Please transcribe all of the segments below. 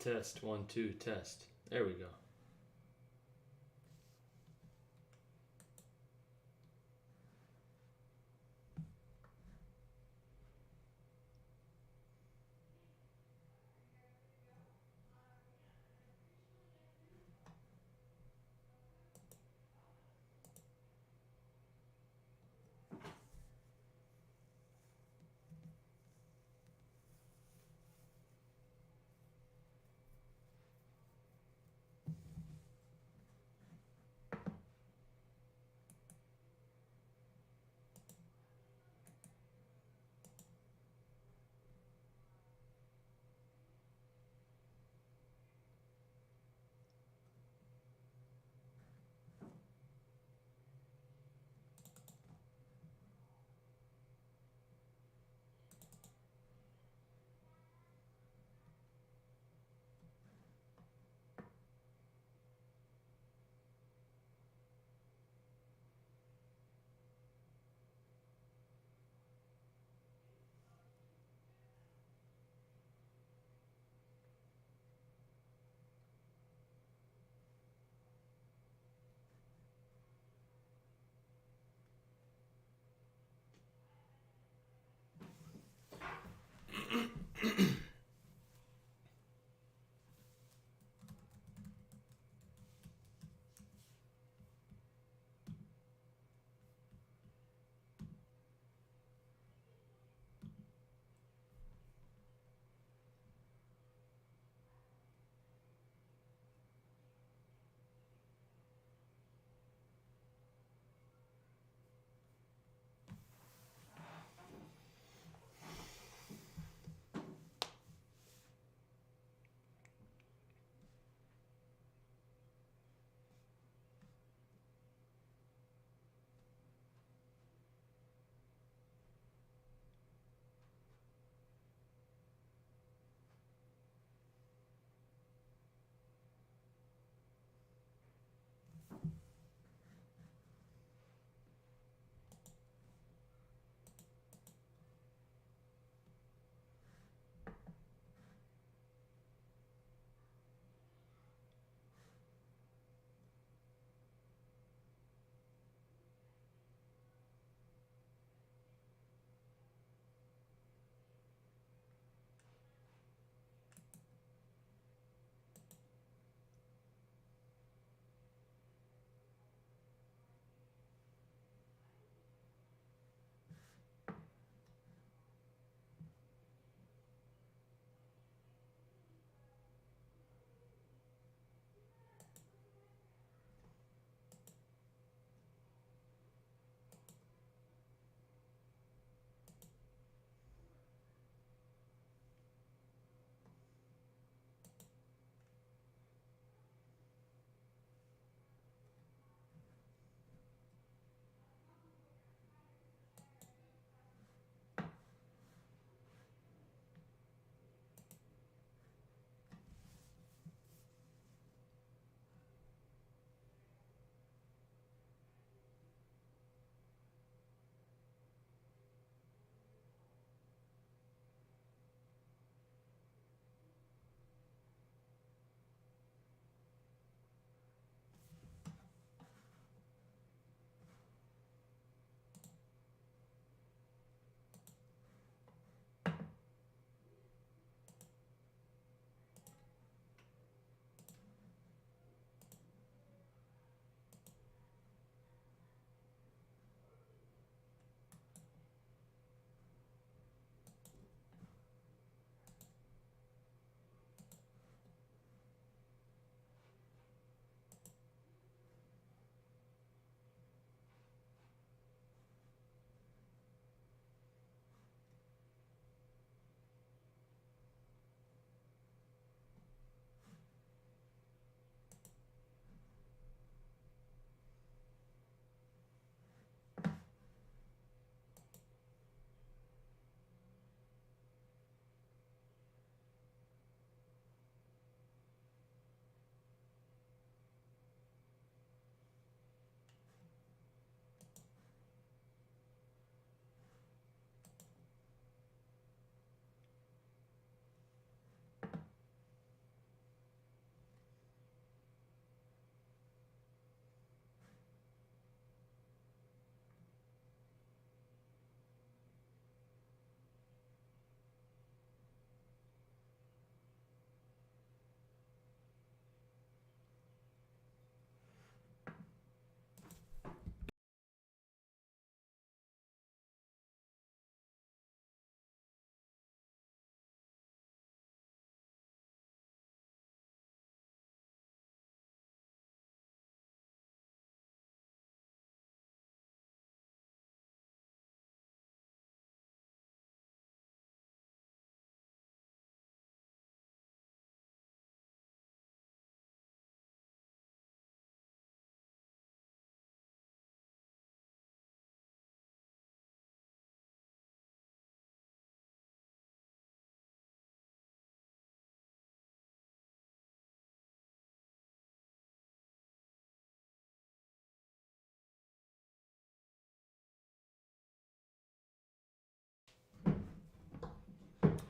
Test 1 2 test. There we go.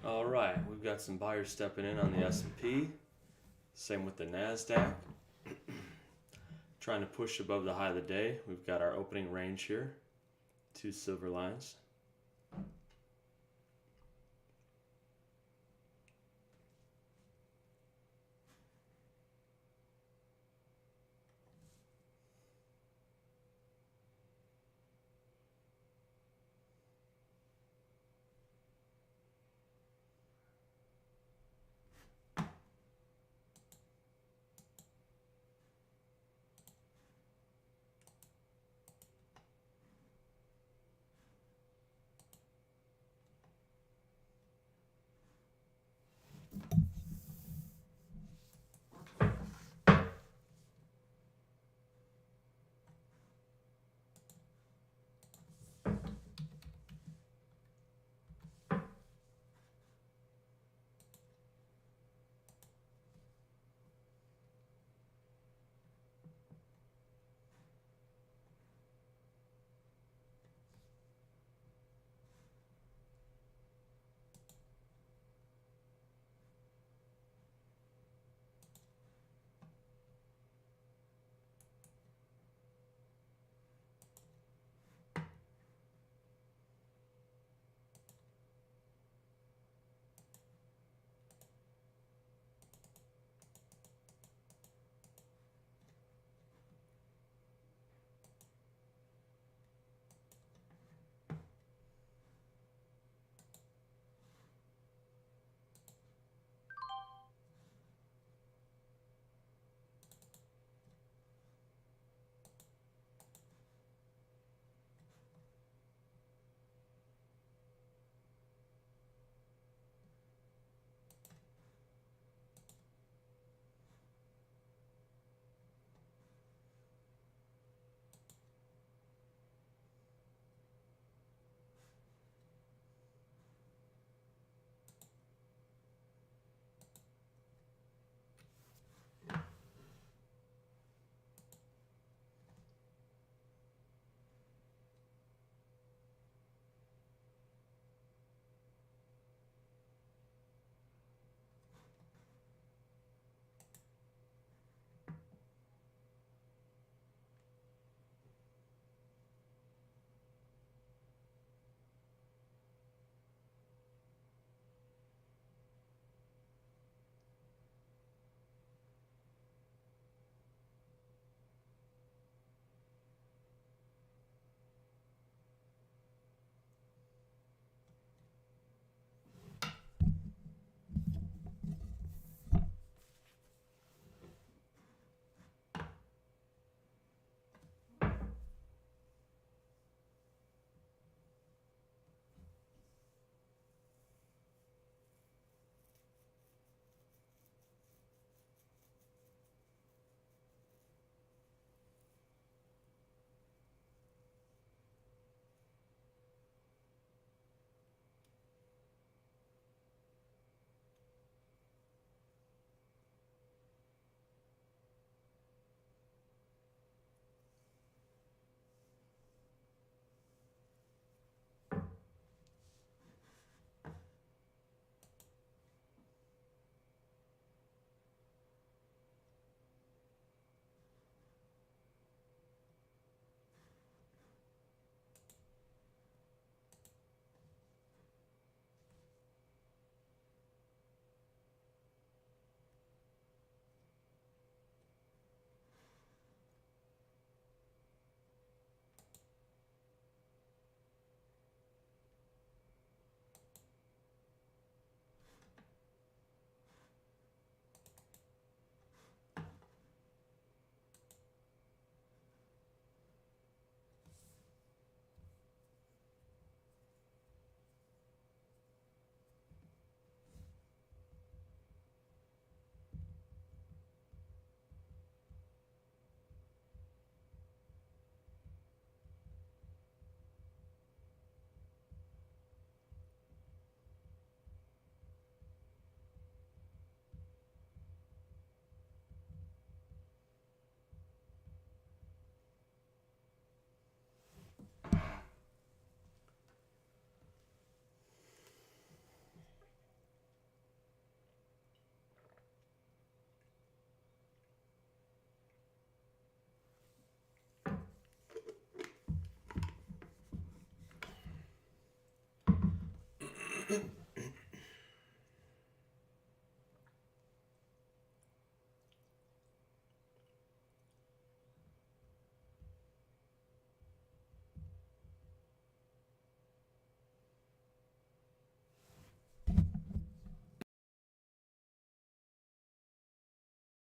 All right, we've got some buyers stepping in on the S&P. Same with the NASDAQ. Trying to push above the high of the day. We've got our opening range here. 2 silver lines.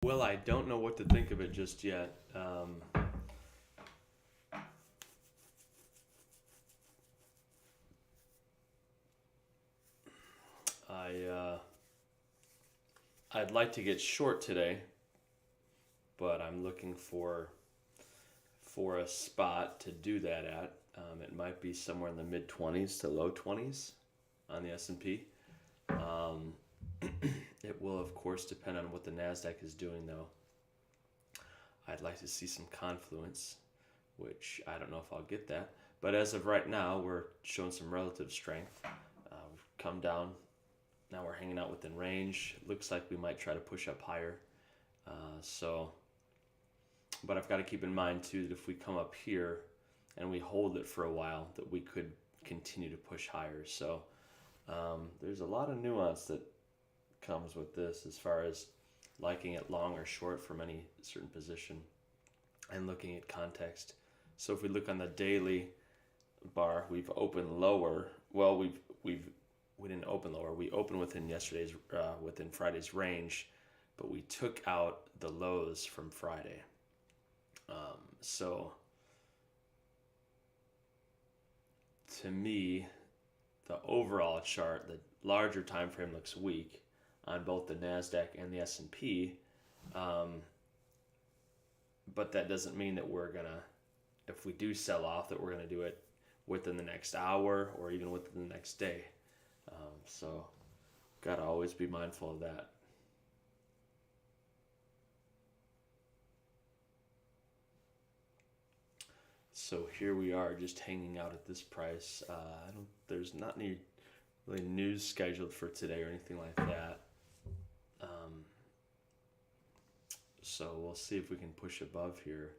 Well, I don't know what to think of it just yet. I'd like to get short today, but I'm looking for a spot to do that at. It might be somewhere in the mid 20s to low 20s on the S&P. Um, it will, of course, depend on what the Nasdaq is doing, though. I'd like to see some confluence, which I don't know if I'll get that. But as of right now, we're showing some relative strength. We've come down. Now we're hanging out within range. Looks like we might try to push up higher. But I've got to keep in mind too that if we come up here and we hold it for a while, that we could continue to push higher. So there's a lot of nuance that comes with this as far as liking it long or short from any certain position and looking at context. So if we look on the daily bar, we've opened lower. Well, we didn't open lower. We opened within within Friday's range, but we took out the lows from Friday. So to me, the overall chart, the larger time frame looks weak on both the Nasdaq and the S&P. But that doesn't mean that we're gonna, if we do sell off, that we're gonna do it within the next hour or even within the next day. So gotta always be mindful of that. So here we are, just hanging out at this price. There's not any really news scheduled for today or anything like that. So we'll see if we can push above here.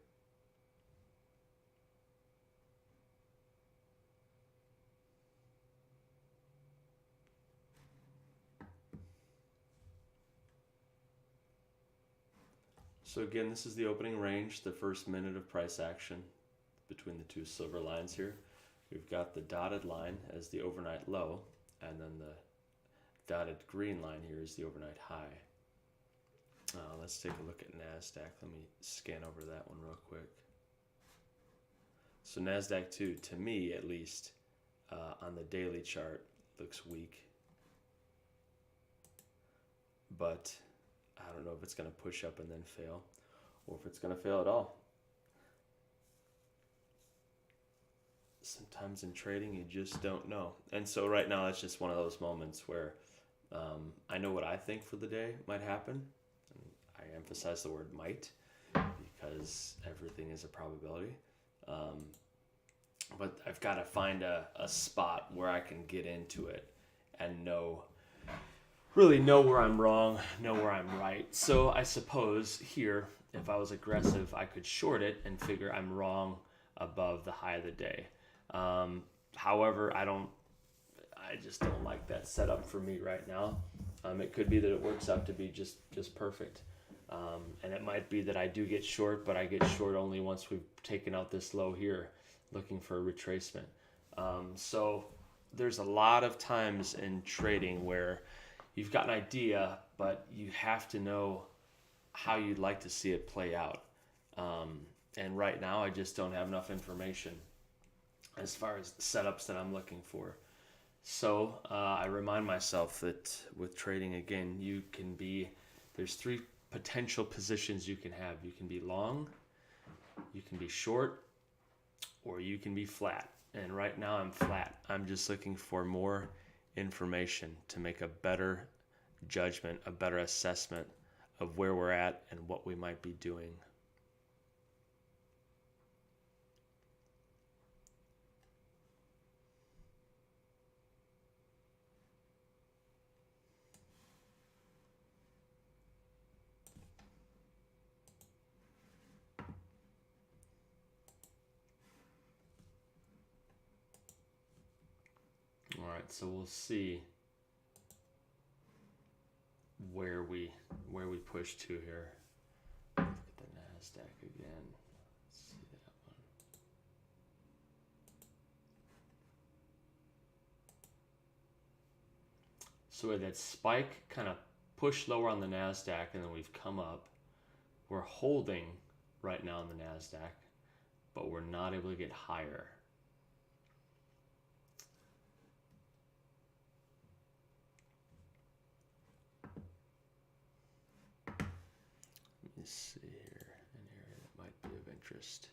So again, this is the opening range, the first minute of price action between the two silver lines here. We've got the dotted line as the overnight low, and then the dotted green line here is the overnight high. Let's take a look at NASDAQ. Let me scan over that one real quick. So NASDAQ too, to me at least, on the daily chart, looks weak. But I don't know if it's going to push up and then fail, or if it's going to fail at all. Sometimes in trading, you just don't know. And so right now, it's just one of those moments where I know what I think for the day might happen. And I emphasize the word might because everything is a probability. But I've got to find a spot where I can get into it and really know where I'm wrong, know where I'm right. So I suppose here, if I was aggressive, I could short it and figure I'm wrong above the high of the day. However, I just don't like that setup for me right now. It could be that it works out to be just perfect. And it might be that I do get short, but I get short only once we've taken out this low here, looking for a retracement. So there's a lot of times in trading where you've got an idea, but you have to know how you'd like to see it play out. And right now, I just don't have enough information as far as the setups that I'm looking for. So I remind myself that with trading, again, there's three potential positions you can have. You can be long, you can be short, or you can be flat. And right now I'm flat. I'm just looking for more information to make a better judgment, a better assessment of where we're at and what we might be doing. All right, so we'll see. where we push to here. Look at the NASDAQ again. Let's see that one. So we had that spike kind of push lower on the NASDAQ, and then we've come up. We're holding right now on the NASDAQ, but we're not able to get higher. Let me see here, an area that might be of interest.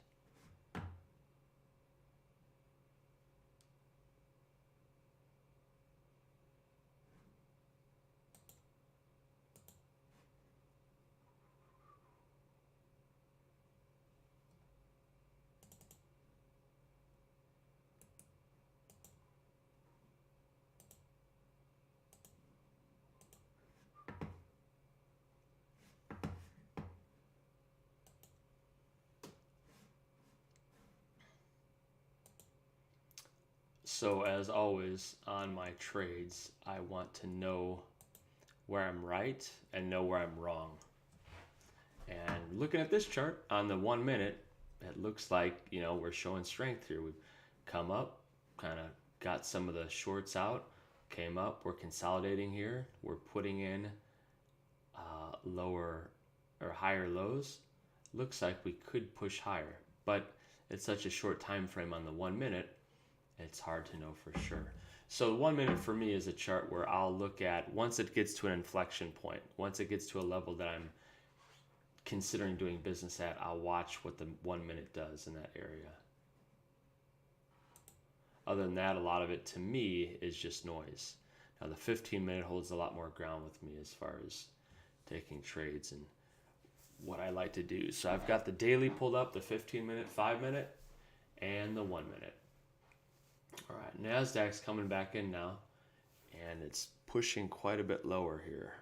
So as always on my trades, I want to know where I'm right and know where I'm wrong. And looking at this chart on the 1 minute, it looks like, we're showing strength here. We've come up, kind of got some of the shorts out, came up, we're consolidating here. We're putting in lower or higher lows. Looks like we could push higher, but it's such a short time frame on the 1 minute, it's hard to know for sure. So 1 minute for me is a chart where I'll look at once it gets to an inflection point, once it gets to a level that I'm considering doing business at, I'll watch what the 1 minute does in that area. Other than that, a lot of it to me is just noise. Now the 15-minute holds a lot more ground with me as far as taking trades and what I like to do. So I've got the daily pulled up, the 15-minute, 5-minute, and the 1 minute. All right, NASDAQ's coming back in now, and it's pushing quite a bit lower here.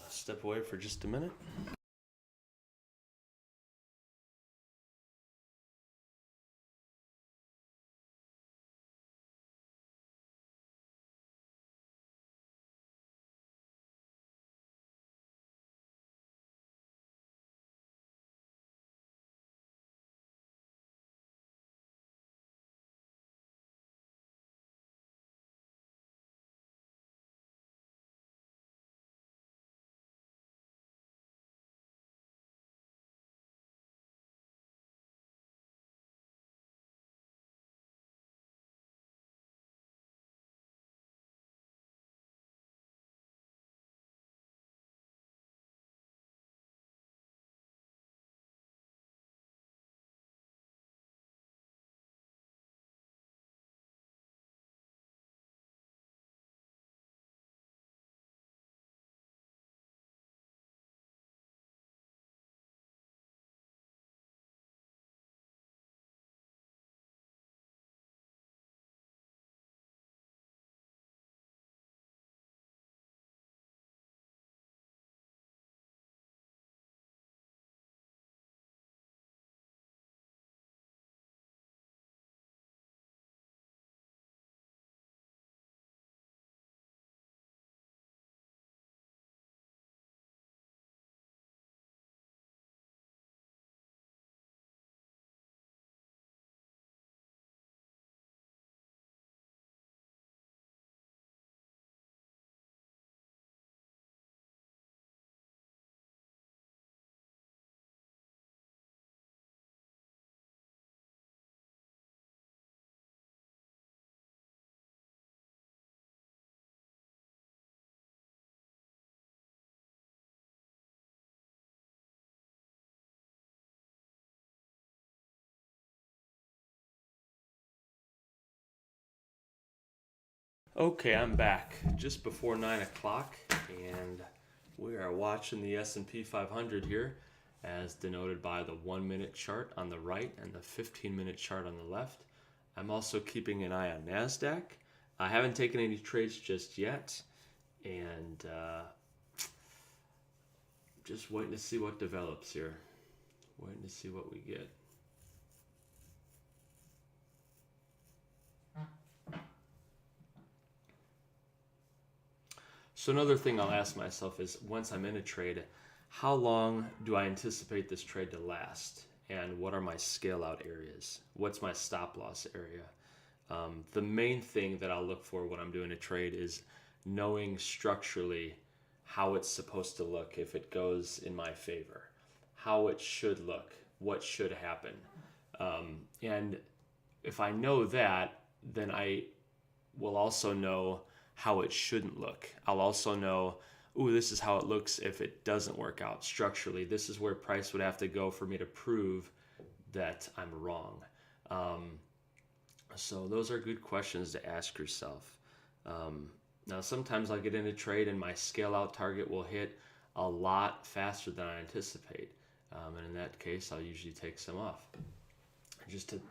Step away for just a minute. Okay, I'm back just before 9 o'clock, and we are watching the S&P 500 here, as denoted by the 1-minute chart on the right and the 15-minute chart on the left. I'm also keeping an eye on NASDAQ. I haven't taken any trades just yet, and just waiting to see what develops here. Waiting to see what we get. So another thing I'll ask myself is, once I'm in a trade, how long do I anticipate this trade to last? And what are my scale out areas? What's my stop loss area? The main thing that I'll look for when I'm doing a trade is knowing structurally how it's supposed to look if it goes in my favor, how it should look, what should happen. And if I know that, then I will also know how it shouldn't look. I'll also know, ooh, this is how it looks if it doesn't work out structurally. This is where price would have to go for me to prove that I'm wrong. So those are good questions to ask yourself. Now, sometimes I'll get in a trade and my scale out target will hit a lot faster than I anticipate. And in that case, I'll usually take some off just to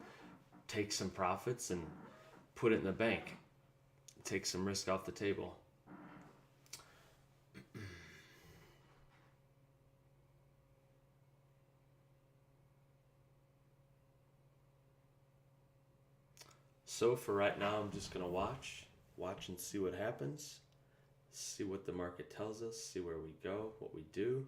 take some profits and put it in the bank. Take some risk off the table. So for right now, I'm just going to watch and see what happens, see what the market tells us, see where we go, what we do.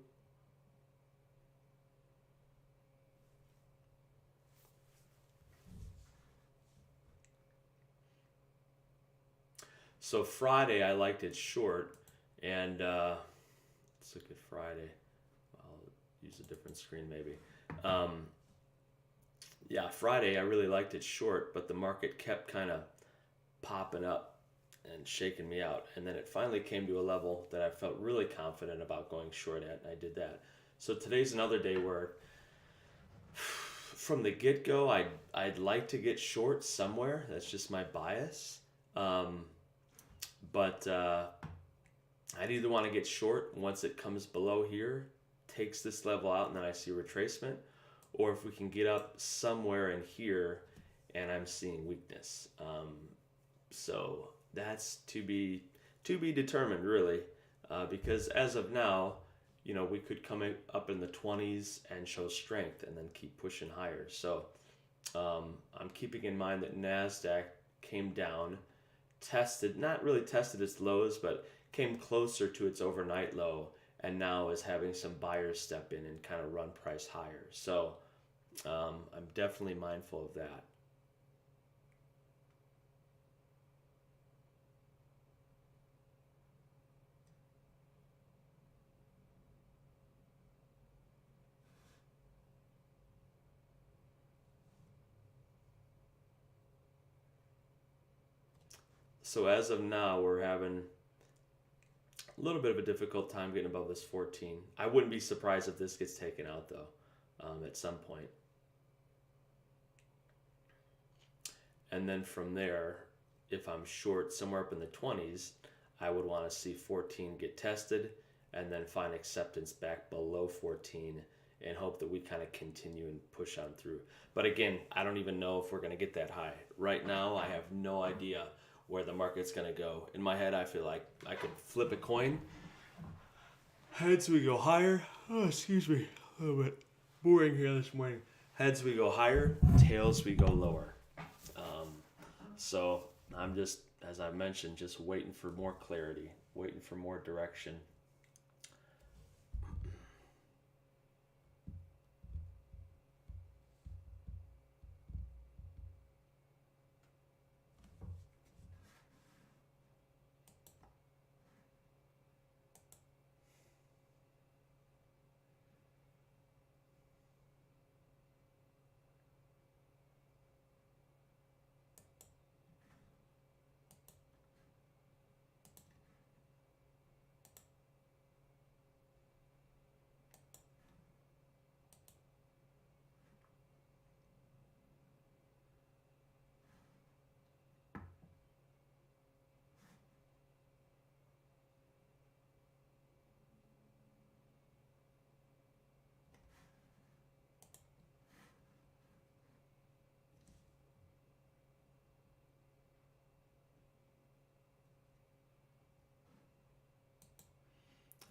So Friday, I liked it short, and let's look at Friday. I'll use a different screen maybe. Yeah, Friday, I really liked it short, but the market kept kind of popping up and shaking me out. And then it finally came to a level that I felt really confident about going short at, and I did that. So today's another day where from the get-go, I'd like to get short somewhere. That's just my bias. But I'd either want to get short once it comes below here, takes this level out, and then I see retracement, or if we can get up somewhere in here and I'm seeing weakness. So that's to be determined, really, because as of now, we could come up in the 20s and show strength and then keep pushing higher. So I'm keeping in mind that NASDAQ came down, not really tested its lows, but came closer to its overnight low, and now is having some buyers step in and kind of run price higher. So I'm definitely mindful of that. So as of now, we're having a little bit of a difficult time getting above this 14. I wouldn't be surprised if this gets taken out, though, at some point. And then from there, if I'm short somewhere up in the 20s, I would want to see 14 get tested and then find acceptance back below 14 and hope that we kind of continue and push on through. But again, I don't even know if we're going to get that high. Right now, I have no idea where the market's going to go. In my head, I feel like I could flip a coin. Heads, we go higher. Oh, excuse me. A little bit boring here this morning. Heads, we go higher. Tails, we go lower. So I'm just, as I mentioned, just waiting for more clarity, waiting for more direction.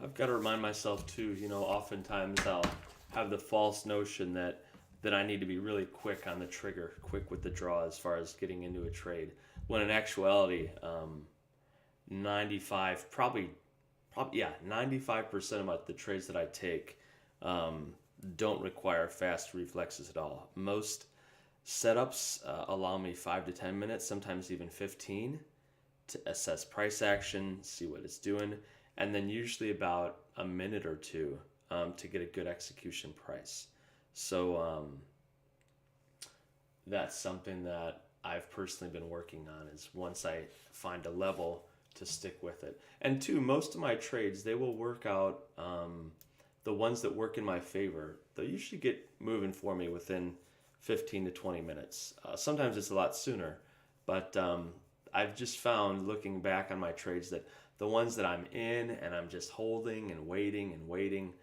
I've got to remind myself too, oftentimes I'll have the false notion that I need to be really quick on the trigger, quick with the draw as far as getting into a trade. When in actuality, 95, probably yeah, 95% of the trades that I take don't require fast reflexes at all. Most setups allow me 5 to 10 minutes, sometimes even 15, to assess price action, see what it's doing, and then usually about a minute or two to get a good execution price. So that's something that I've personally been working on is once I find a level to stick with it. And two, most of my trades, they will work out, the ones that work in my favor, they'll usually get moving for me within 15 to 20 minutes. Sometimes it's a lot sooner, but I've just found looking back on my trades that the ones that I'm in and I'm just holding and waiting,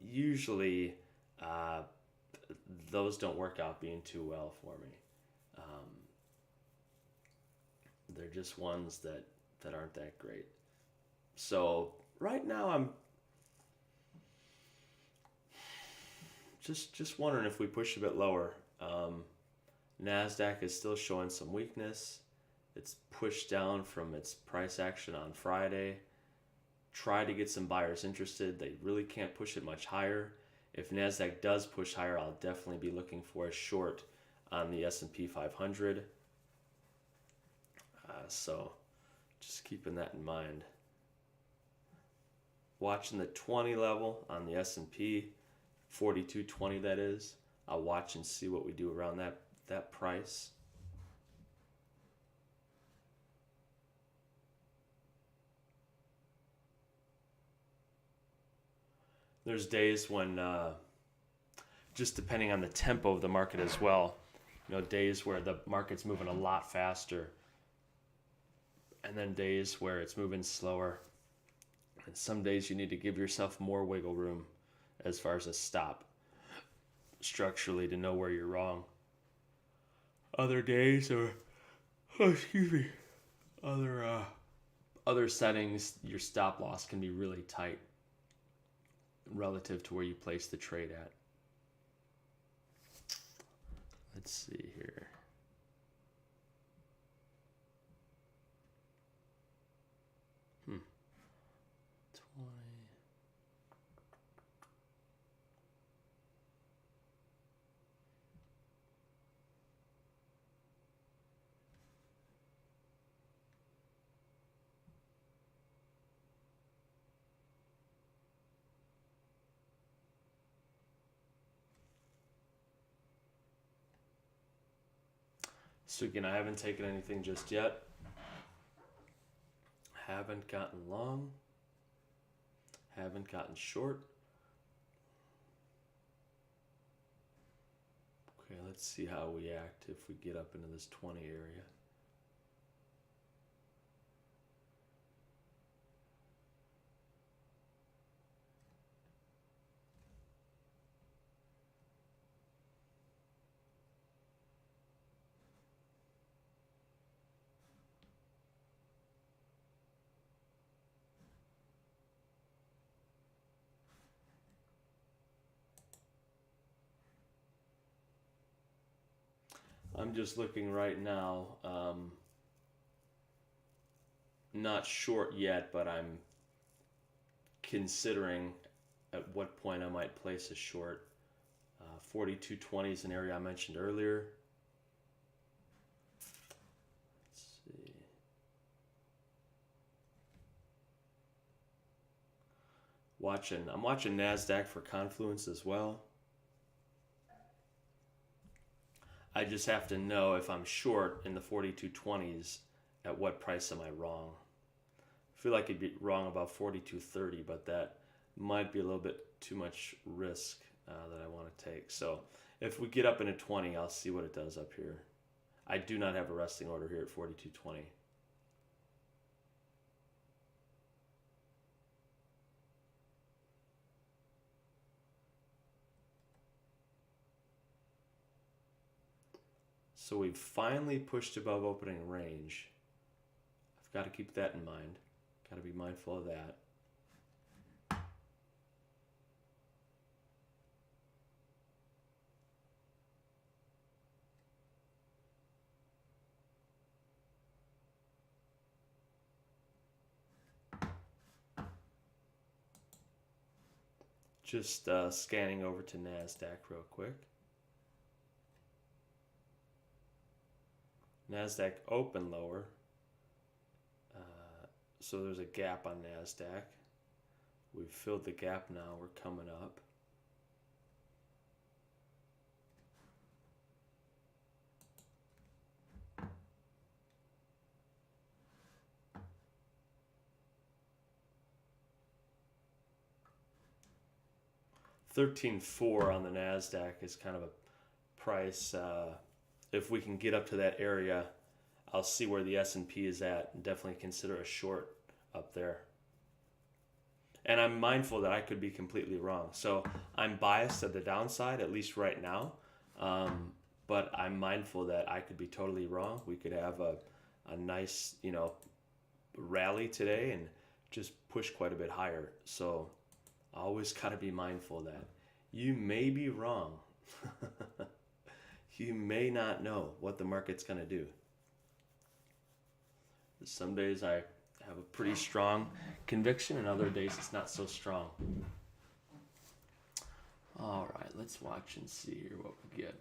usually those don't work out being too well for me. They're just ones that aren't that great. So right now I'm just wondering if we push a bit lower. Nasdaq is still showing some weakness. It's pushed down from its price action on Friday. Try to get some buyers interested. They really can't push it much higher. If Nasdaq does push higher, I'll definitely be looking for a short on the S&P 500. So just keeping that in mind. Watching the 20 level on the S&P, 4220 that is. I'll watch and see what we do around that price. There's days when, just depending on the tempo of the market as well, days where the market's moving a lot faster, and then days where it's moving slower. And some days you need to give yourself more wiggle room as far as a stop structurally to know where you're wrong. Other days or, other settings, your stop loss can be really tight relative to where you place the trade at. Let's see here. So again, I haven't taken anything just yet. Haven't gotten long. Haven't gotten short. Okay, let's see how we act if we get up into this 20 area. I'm just looking right now, not short yet, but I'm considering at what point I might place a short. 4220 is an area I mentioned earlier. Let's see. I'm watching NASDAQ for confluence as well. I just have to know if I'm short in the 4220s, at what price am I wrong? I feel like I'd be wrong about 4230, but that might be a little bit too much risk that I want to take. So if we get up into 20, I'll see what it does up here. I do not have a resting order here at 4220. So we've finally pushed above opening range. I've got to keep that in mind. Got to be mindful of that. Just scanning over to NASDAQ real quick. NASDAQ opened lower. So there's a gap on NASDAQ. We've filled the gap now. We're coming up. $13.4 on the NASDAQ is kind of a price. If we can get up to that area, I'll see where the S&P is at and definitely consider a short up there. And I'm mindful that I could be completely wrong. So I'm biased at the downside, at least right now. But I'm mindful that I could be totally wrong. We could have a nice, rally today and just push quite a bit higher. So I always got to be mindful that you may be wrong. You may not know what the market's going to do. Some days I have a pretty strong conviction, and other days it's not so strong. All right, let's watch and see here what we get.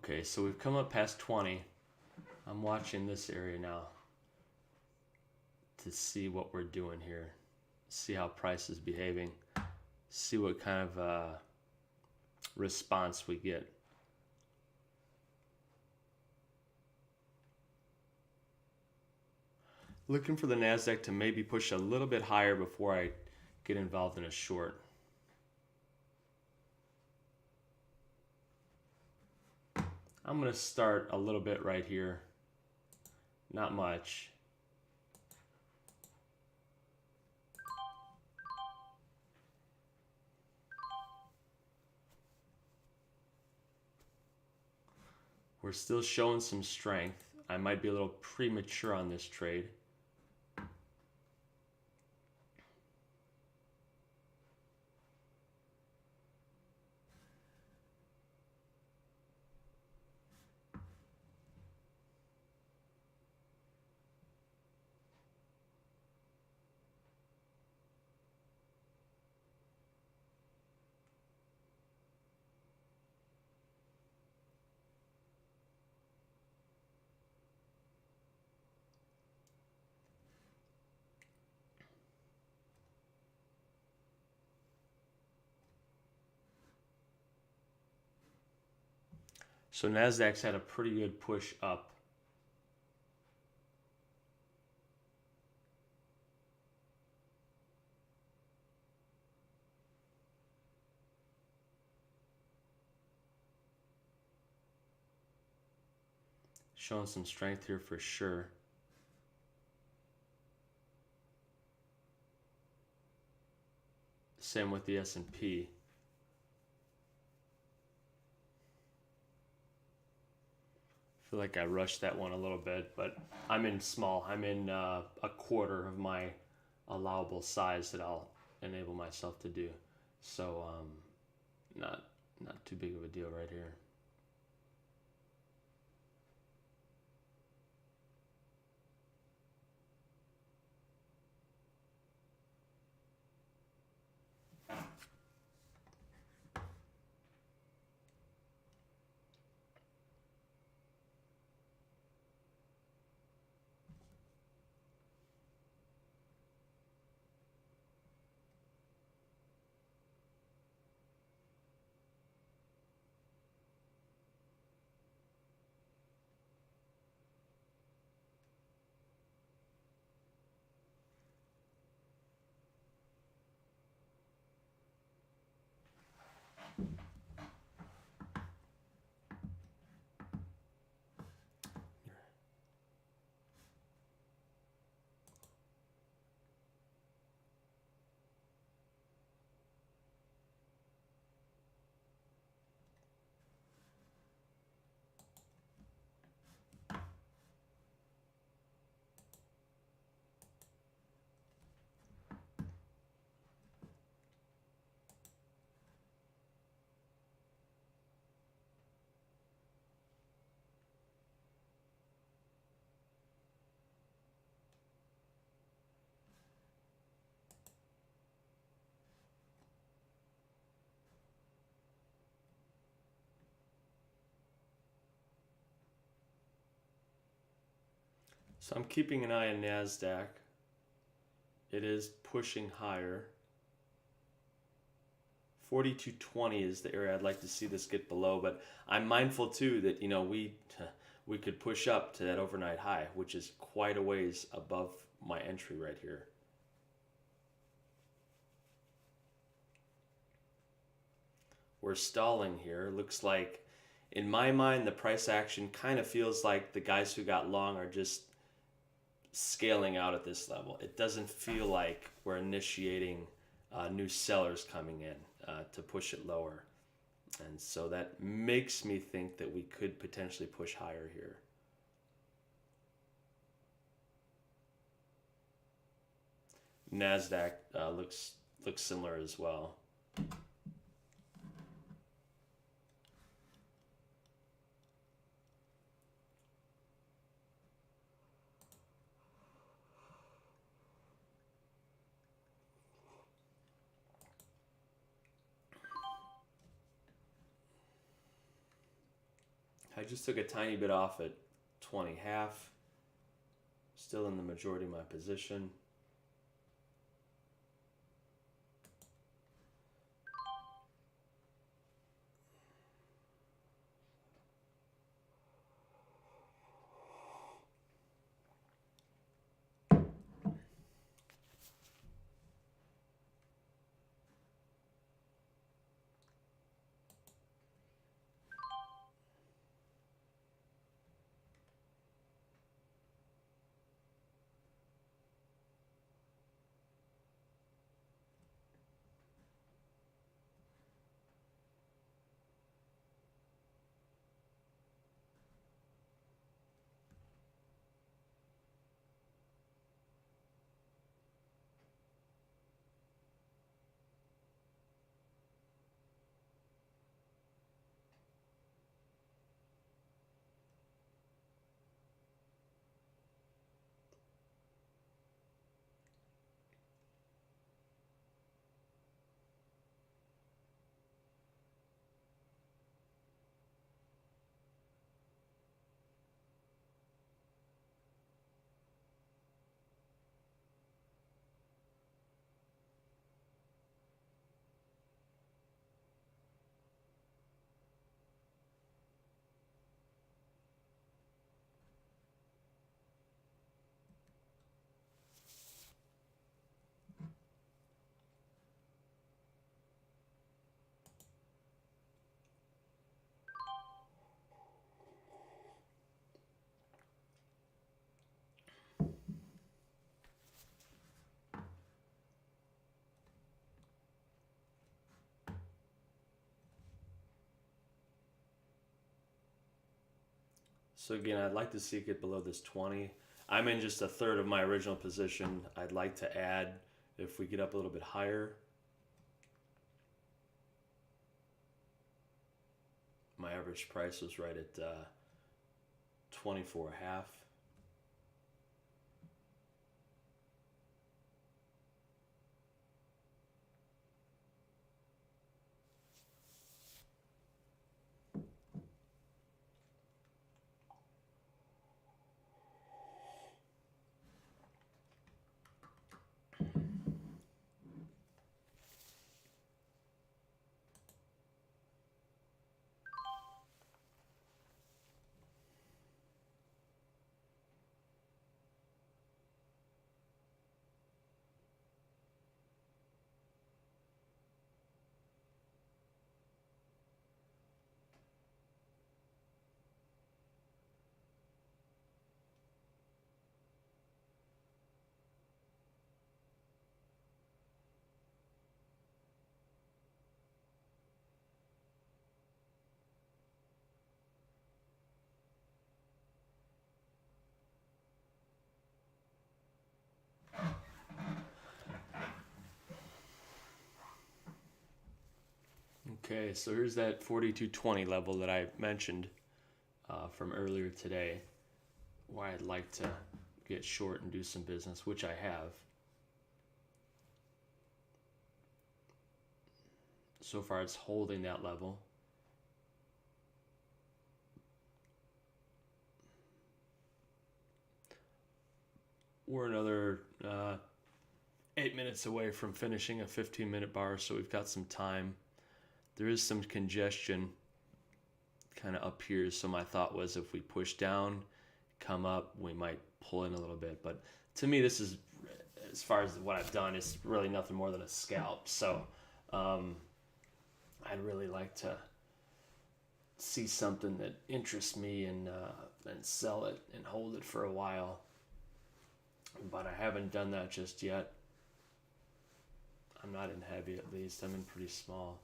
Okay, so we've come up past 20. I'm watching this area now to see what we're doing here, see how price is behaving, see what kind of response we get. Looking for the NASDAQ to maybe push a little bit higher before I get involved in a short. I'm going to start a little bit right here. Not much. We're still showing some strength. I might be a little premature on this trade. So NASDAQ's had a pretty good push up. Showing some strength here for sure. Same with the S&P. I feel like I rushed that one a little bit, but I'm in small. I'm in a quarter of my allowable size that I'll enable myself to do. So not too big of a deal right here. So I'm keeping an eye on NASDAQ. It is pushing higher. 4220 is the area I'd like to see this get below, but I'm mindful too that we could push up to that overnight high, which is quite a ways above my entry right here. We're stalling here. Looks like, in my mind, the price action kind of feels like the guys who got long are just scaling out at this level. It doesn't feel like we're initiating new sellers coming in to push it lower. And so that makes me think that we could potentially push higher here. NASDAQ looks similar as well. I just took a tiny bit off at 20.5. Still in the majority of my position. So again, I'd like to see it get below this 20. I'm in just a third of my original position. I'd like to add if we get up a little bit higher. My average price was right at 24.5. Okay, so here's that 42.20 level that I mentioned from earlier today, where I'd like to get short and do some business, which I have. So far, it's holding that level. we're another 8 minutes away from finishing a 15-minute bar, so we've got some time. There is some congestion kind of up here, so my thought was if we push down, come up, we might pull in a little bit. But to me, this is, as far as what I've done, it's really nothing more than a scalp. So I'd really like to see something that interests me and sell it and hold it for a while. But I haven't done that just yet. I'm not in heavy, at least. I'm in pretty small.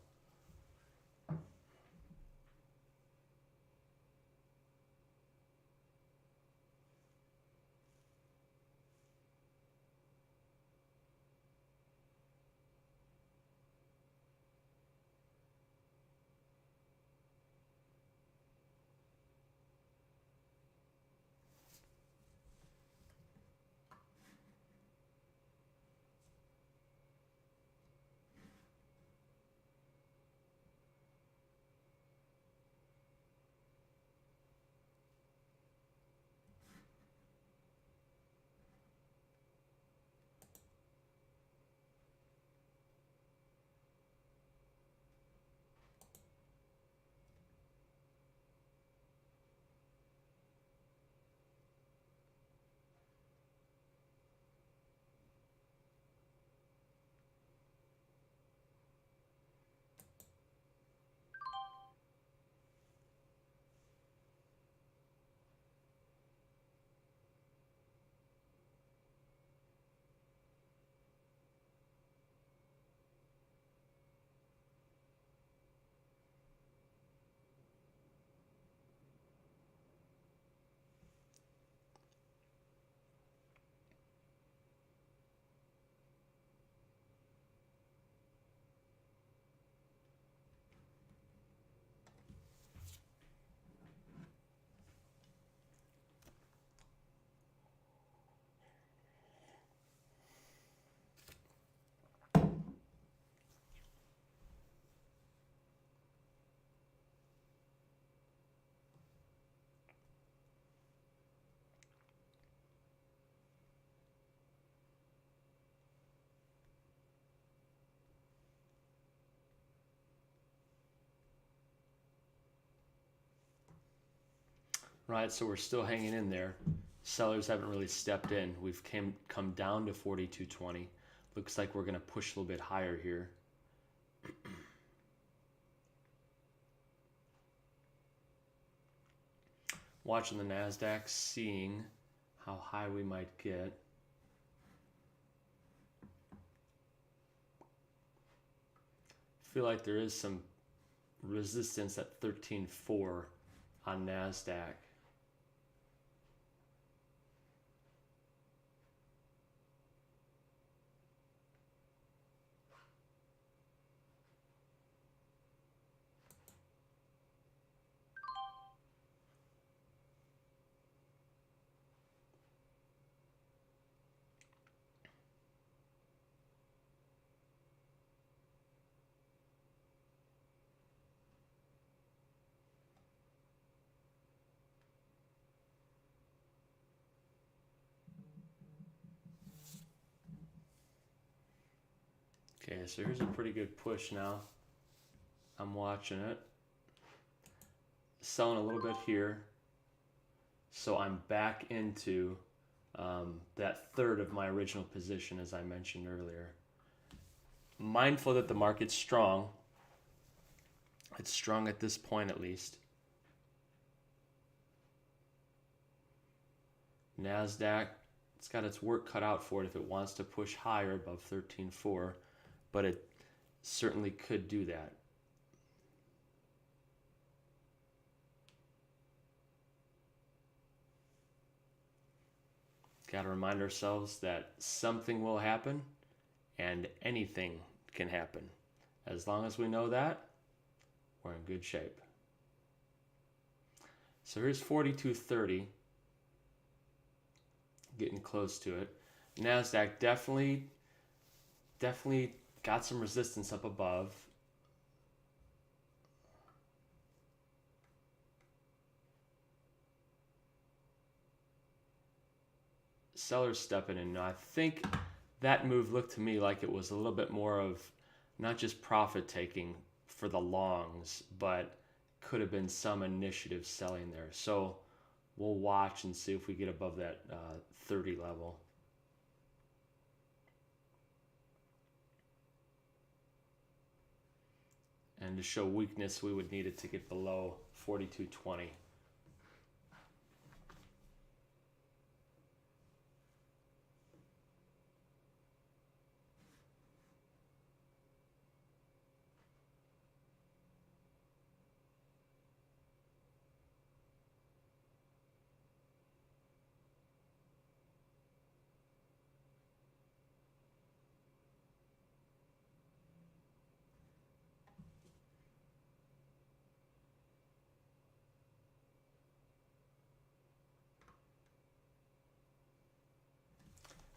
Right, so we're still hanging in there. Sellers haven't really stepped in. We've come down to 42.20. Looks like we're going to push a little bit higher here. Watching the NASDAQ, seeing how high we might get. Feel like there is some resistance at 13.4 on NASDAQ. Okay, so here's a pretty good push now. I'm watching it. Selling a little bit here. So I'm back into that third of my original position, as I mentioned earlier. Mindful that the market's strong. It's strong at this point, at least. NASDAQ, it's got its work cut out for it if it wants to push higher above 13.4, but it certainly could do that. Got to remind ourselves that something will happen and anything can happen. As long as we know that, we're in good shape. So here's 42.30, getting close to it. NASDAQ definitely got some resistance up above. sellers stepping in. Now, I think that move looked to me like it was a little bit more of not just profit taking for the longs, but could have been some initiative selling there. So we'll watch and see if we get above that 30 level. And to show weakness, we would need it to get below 42.20.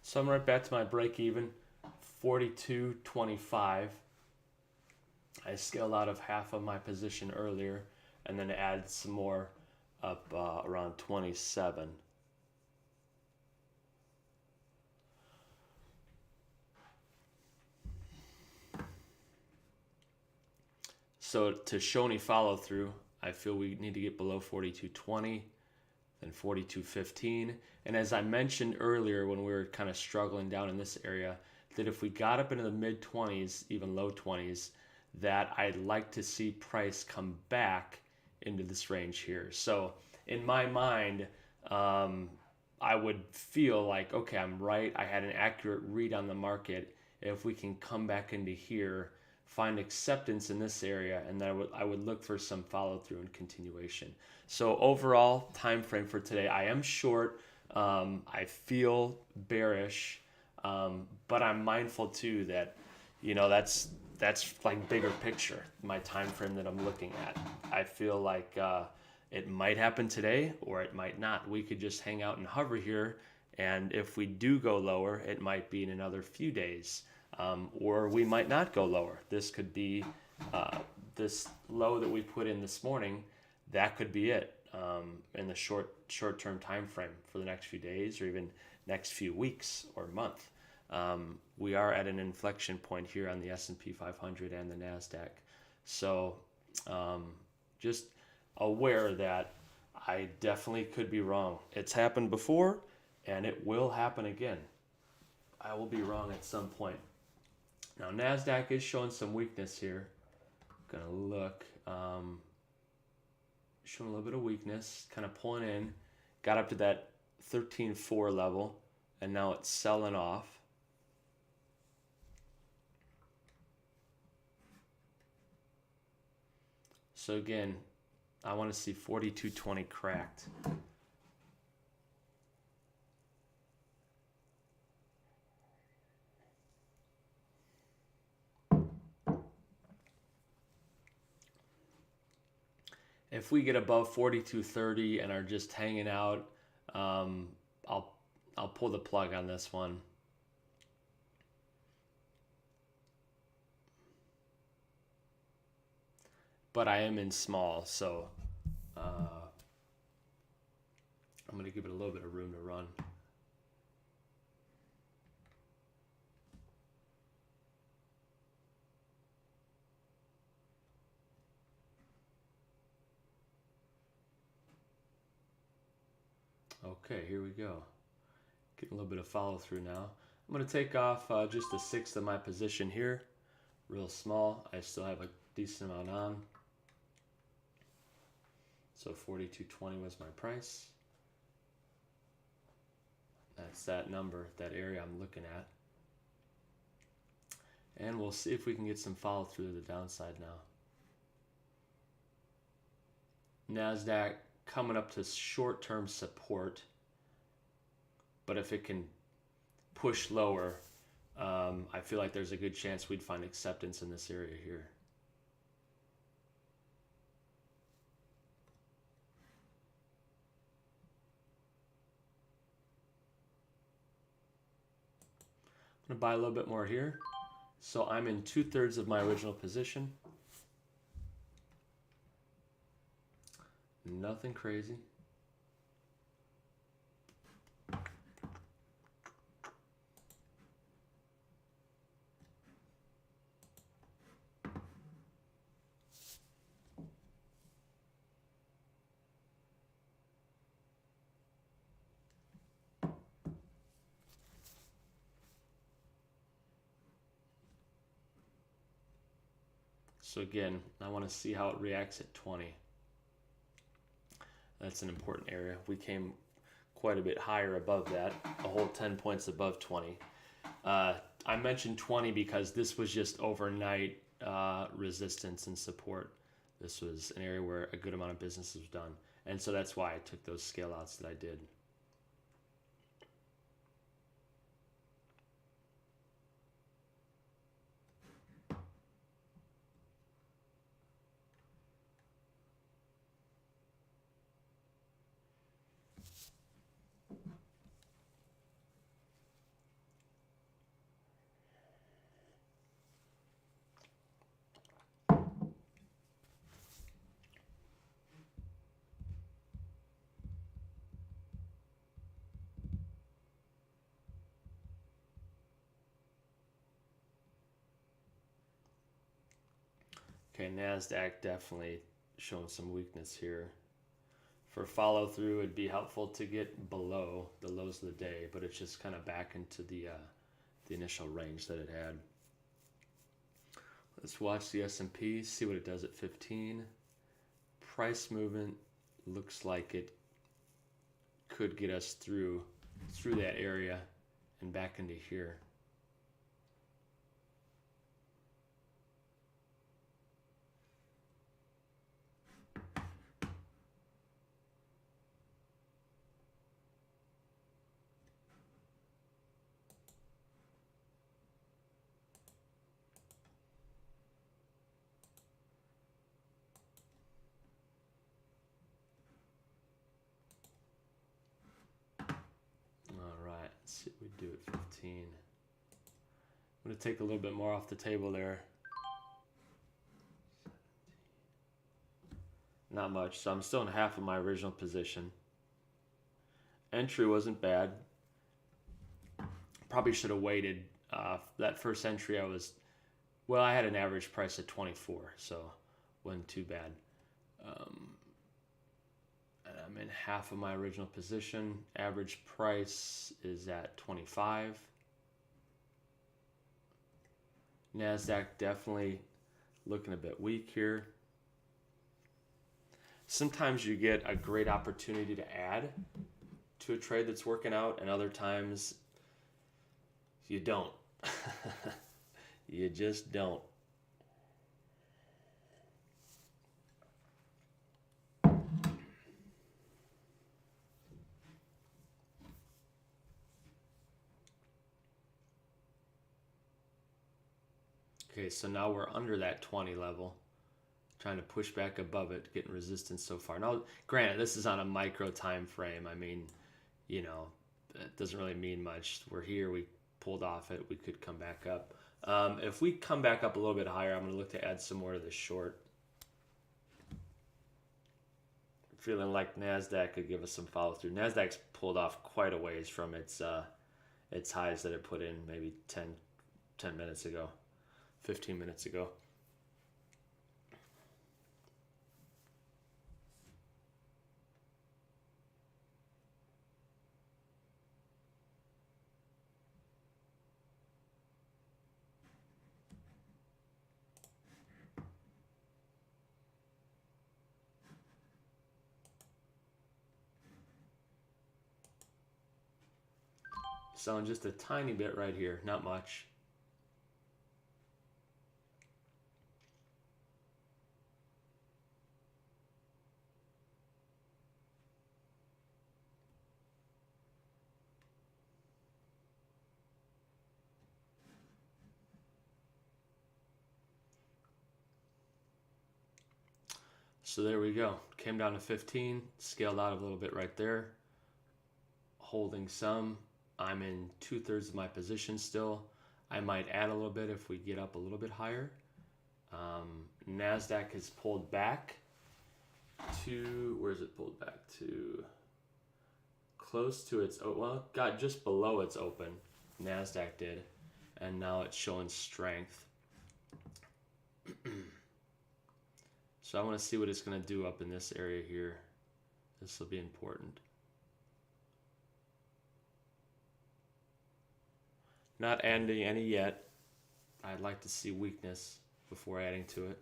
So I'm right back to my break even, 42.25. I scaled out of half of my position earlier and then added some more up around 27. So to show any follow through, I feel we need to get below 42.20, then 42.15. And as I mentioned earlier when we were kind of struggling down in this area, that if we got up into the mid 20s, even low 20s, that I'd like to see price come back into this range here. So in my mind, I would feel like, okay, I'm right. I had an accurate read on the market. If we can come back into here, find acceptance in this area, and then I would look for some follow through and continuation. So overall time frame for today, I am short. I feel bearish, but I'm mindful too that, you know, that's like bigger picture, my time frame that I'm looking at. I feel like it might happen today or it might not. We could just hang out and hover here, and if we do go lower, it might be in another few days, or we might not go lower. This could be this low that we put in this morning. That could be it in the short-term time frame for the next few days or even next few weeks or month. We are at an inflection point here on the S&P 500 and the NASDAQ. So just aware that I definitely could be wrong. It's happened before and it will happen again. I will be wrong at some point. Now NASDAQ is showing some weakness here. I'm gonna look. Showing a little bit of weakness, kind of pulling in. Got up to that 13.4 level and now it's selling off. So again, I want to see 42.20 cracked. If we get above 42.30 and are just hanging out, I'll pull the plug on this one. But I am in small, so I'm going to give it a little bit of room to run. Okay, here we go. Getting a little bit of follow through now. I'm going to take off just a sixth of my position here. Real small. I still have a decent amount on. So 42.20 was my price. That's that number, that area I'm looking at. And we'll see if we can get some follow through to the downside now. NASDAQ coming up to short-term support. But if it can push lower, I feel like there's a good chance we'd find acceptance in this area here. I'm going to buy a little bit more here. So I'm in 2/3 of my original position. Nothing crazy. So again, I want to see how it reacts at 20. That's an important area. We came quite a bit higher above that, a whole 10 points above 20. I mentioned 20 because this was just overnight resistance and support. This was an area where a good amount of business was done. And so that's why I took those scale outs that I did. Okay, NASDAQ definitely showing some weakness here. For follow through, it'd be helpful to get below the lows of the day, but it's just kind of back into the initial range that it had. Let's watch the S&P, see what it does at 15. Price movement looks like it could get us through that area and back into here. Let's see what we do at 15. I'm going to take a little bit more off the table there. Not much, so I'm still in half of my original position. Entry wasn't bad. Probably should have waited. That first entry I had an average price of 24, so wasn't too bad. And I'm in half of my original position. Average price is at 25. NASDAQ definitely looking a bit weak here. Sometimes you get a great opportunity to add to a trade that's working out, and other times you don't. You just don't. Okay, so now we're under that 20 level, trying to push back above it, getting resistance so far. Now, granted, this is on a micro time frame. I mean, it doesn't really mean much. We're here, we pulled off it, we could come back up. If we come back up a little bit higher, I'm going to look to add some more to the short. Feeling like NASDAQ could give us some follow through. NASDAQ's pulled off quite a ways from its highs that it put in maybe 10 minutes ago. 15 minutes ago. Selling just a tiny bit right here, not much. So there we go. Came down to 15, scaled out a little bit right there. Holding some. I'm in 2/3 of my position still. I might add a little bit if we get up a little bit higher. NASDAQ has pulled back to, where's it pulled back to? Close to its, got just below its open. NASDAQ did. And now it's showing strength. So I want to see what it's going to do up in this area here. This will be important. Not adding any yet. I'd like to see weakness before adding to it.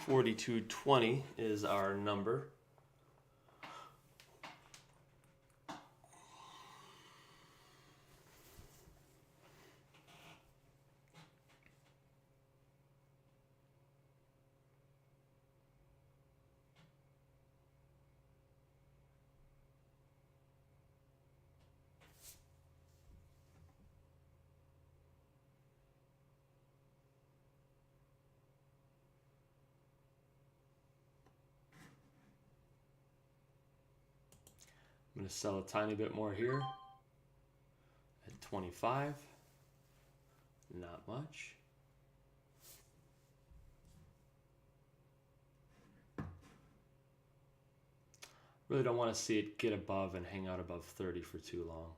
42.20 is our number. I'm going to sell a tiny bit more here at 25. Not much. Really don't want to see it get above and hang out above 30 for too long.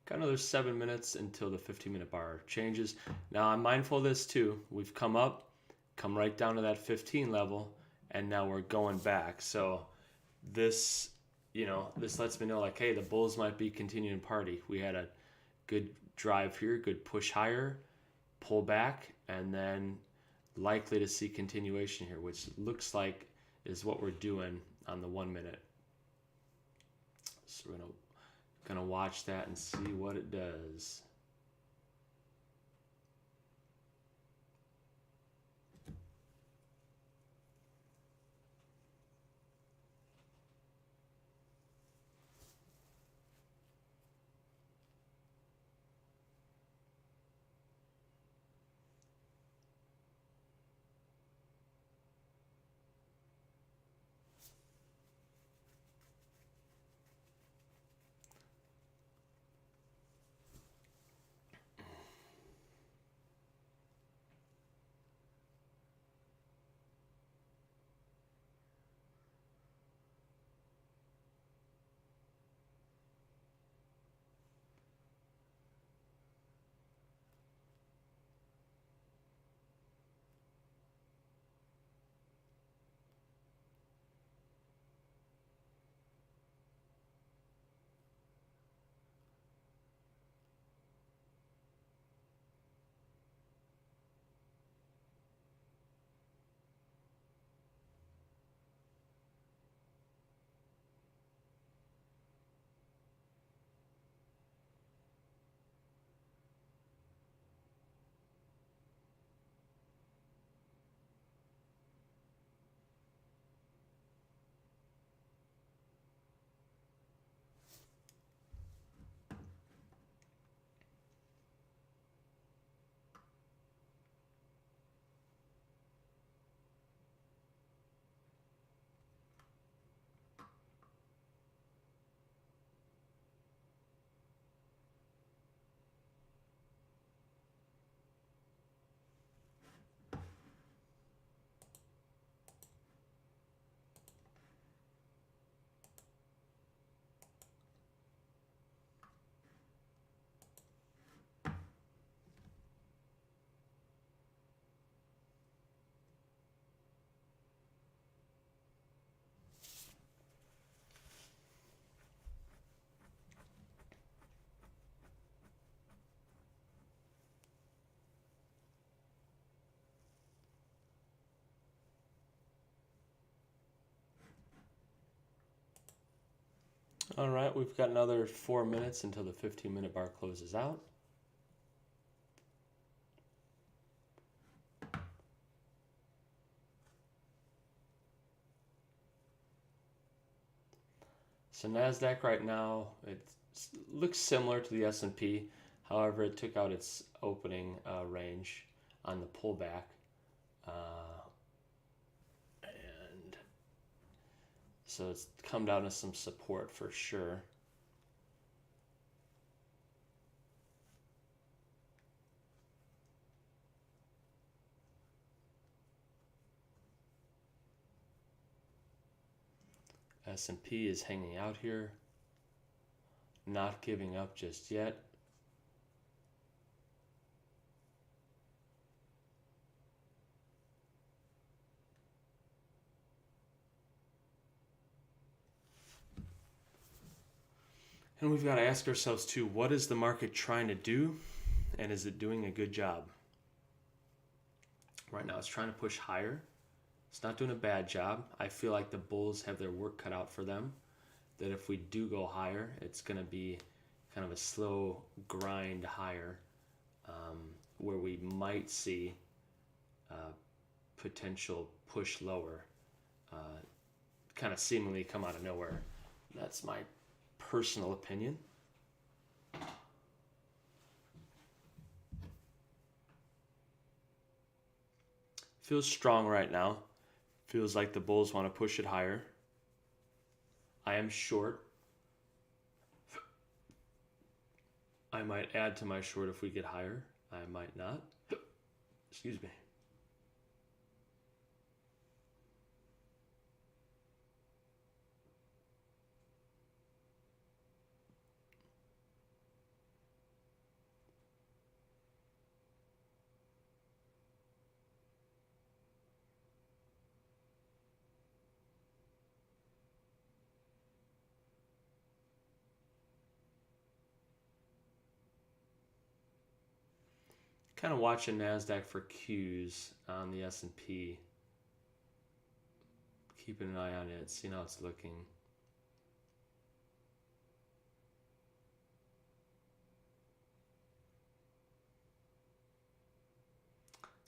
Got another 7 minutes until the 15-minute bar changes. Now I'm mindful of this too. We've come up, come right down to that 15 level, and now we're going back. So this, this lets me know like, hey, the bulls might be continuing to party. We had a good drive here, good push higher, pull back, and then likely to see continuation here, which looks like is what we're doing on the 1 minute. So we're gonna watch that and see what it does. All right, we've got another 4 minutes until the 15-minute bar closes out. So NASDAQ right now, it looks similar to the S&P. However, it took out its opening range on the pullback. And so it's come down to some support for sure. S&P is hanging out here, not giving up just yet. And we've got to ask ourselves too, what is the market trying to do, and is it doing a good job? right now. It's trying to push higher. It's not doing a bad job. I feel like the bulls have their work cut out for them. That if we do go higher, it's going to be kind of a slow grind higher, where we might see potential push lower, kind of seemingly come out of nowhere. That's my personal opinion. Feels strong right now. Feels like the bulls want to push it higher. I am short. I might add to my short if we get higher. I might not. Excuse me. Kind of watching NASDAQ for cues on the S&P. Keeping an eye on it, seeing how it's looking.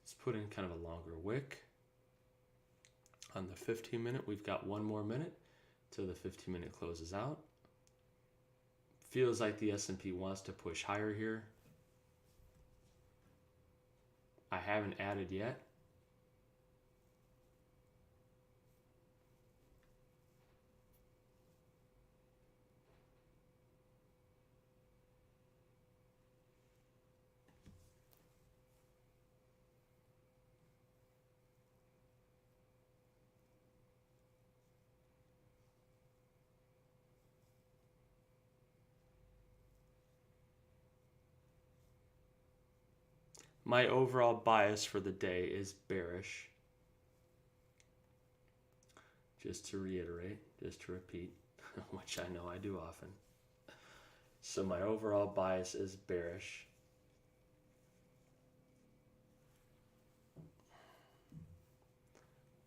Let's put in kind of a longer wick. On the 15 minute, we've got one more minute till the 15 minute closes out. Feels like the S&P wants to push higher here. I haven't added yet. My overall bias for the day is bearish. Just to reiterate, just to repeat, which I know I do often. So my overall bias is bearish.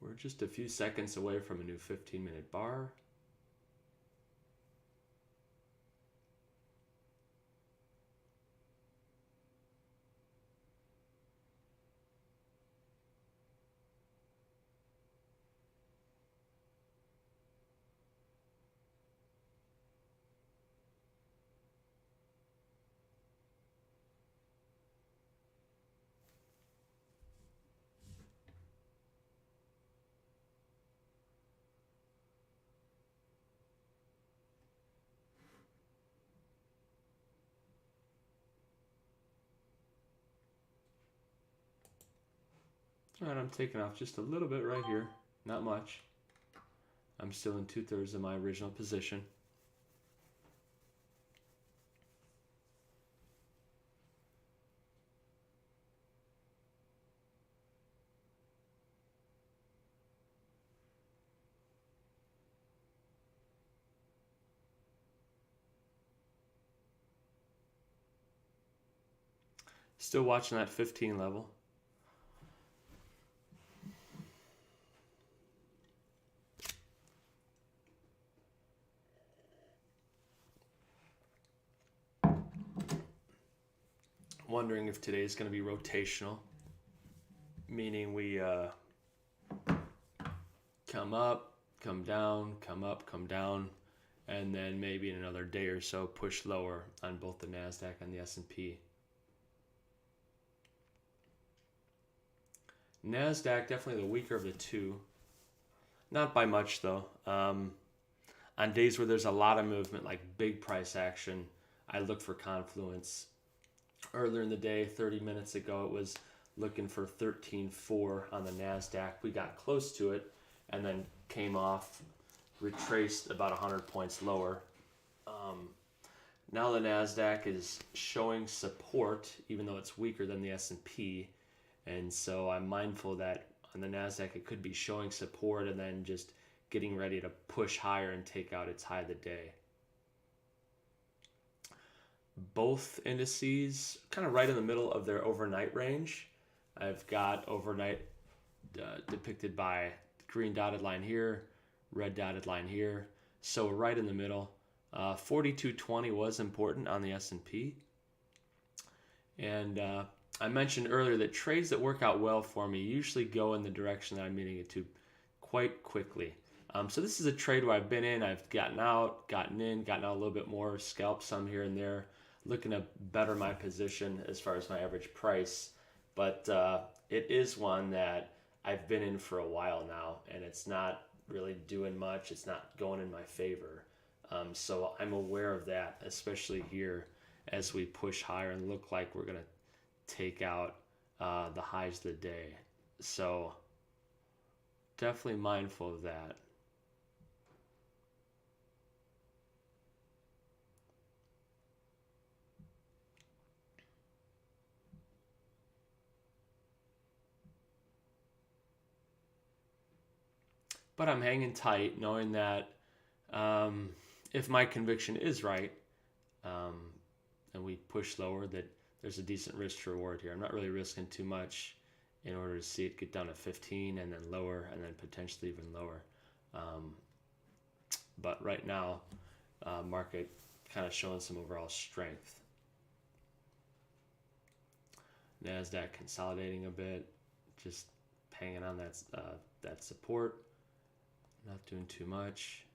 We're just a few seconds away from a new 15-minute bar. All right, I'm taking off just a little bit right here, not much. I'm still in 2/3 of my original position. Still watching that 15 level. Wondering if today is going to be rotational, meaning we come up, come down, come up, come down, and then maybe in another day or so push lower on both the NASDAQ and the S&P. NASDAQ definitely the weaker of the two. Not by much though. On days where there's a lot of movement, like big price action, I look for confluence. Earlier in the day, 30 minutes ago, it was looking for 13.4 on the NASDAQ. We got close to it and then came off, retraced about 100 points lower. Now the NASDAQ is showing support, even though it's weaker than the S&P. And so I'm mindful that on the NASDAQ, it could be showing support and then just getting ready to push higher and take out its high of the day. Both indices kind of right in the middle of their overnight range. I've got overnight depicted by the green dotted line here, red dotted line here. So we're right in the middle. 4220 was important on the S&P. And I mentioned earlier that trades that work out well for me usually go in the direction that I'm meaning it to quite quickly. So this is a trade where I've been in, I've gotten out, gotten in, gotten out a little bit more, scalped some here and there, looking to better my position as far as my average price. But it is one that I've been in for a while now, and it's not really doing much. It's not going in my favor. So I'm aware of that, especially here as we push higher and look like we're going to take out the highs of the day. So definitely mindful of that. But I'm hanging tight, knowing that if my conviction is right, and we push lower, that there's a decent risk to reward here. I'm not really risking too much in order to see it get down to 15 and then lower and then potentially even lower. But right now, market kind of showing some overall strength. NASDAQ consolidating a bit, just hanging on that support, not doing too much.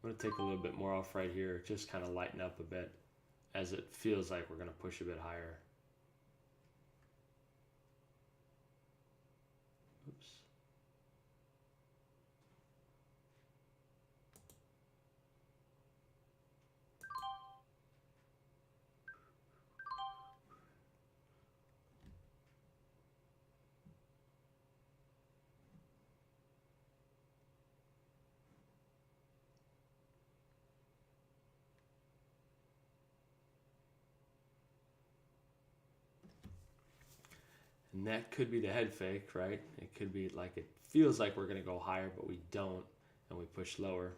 I'm going to take a little bit more off right here, just kind of lighten up a bit as it feels like we're going to push a bit higher. Oops. And that could be the head fake, right? It could be like it feels like we're going to go higher, but we don't, and we push lower.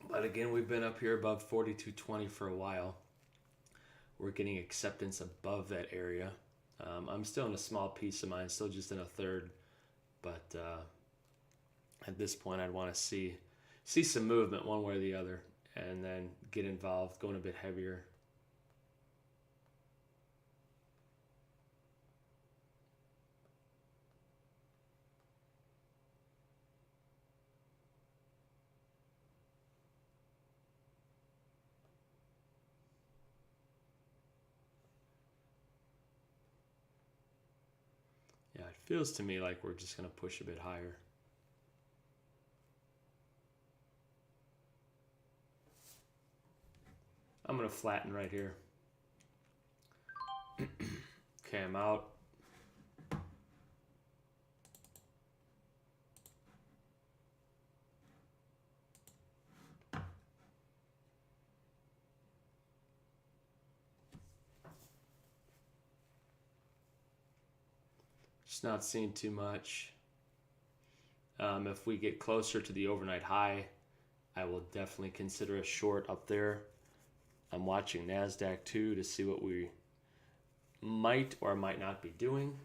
But again, we've been up here above 42.20 for a while. We're getting acceptance above that area. I'm still in a small piece of mine, still just in a third. But at this point, I'd want to see some movement one way or the other, and then get involved, going a bit heavier. Yeah, it feels to me like we're just going to push a bit higher. I'm going to flatten right here. Okay, I'm out. Just not seeing too much. If we get closer to the overnight high, I will definitely consider a short up there. I'm watching NASDAQ too to see what we might or might not be doing.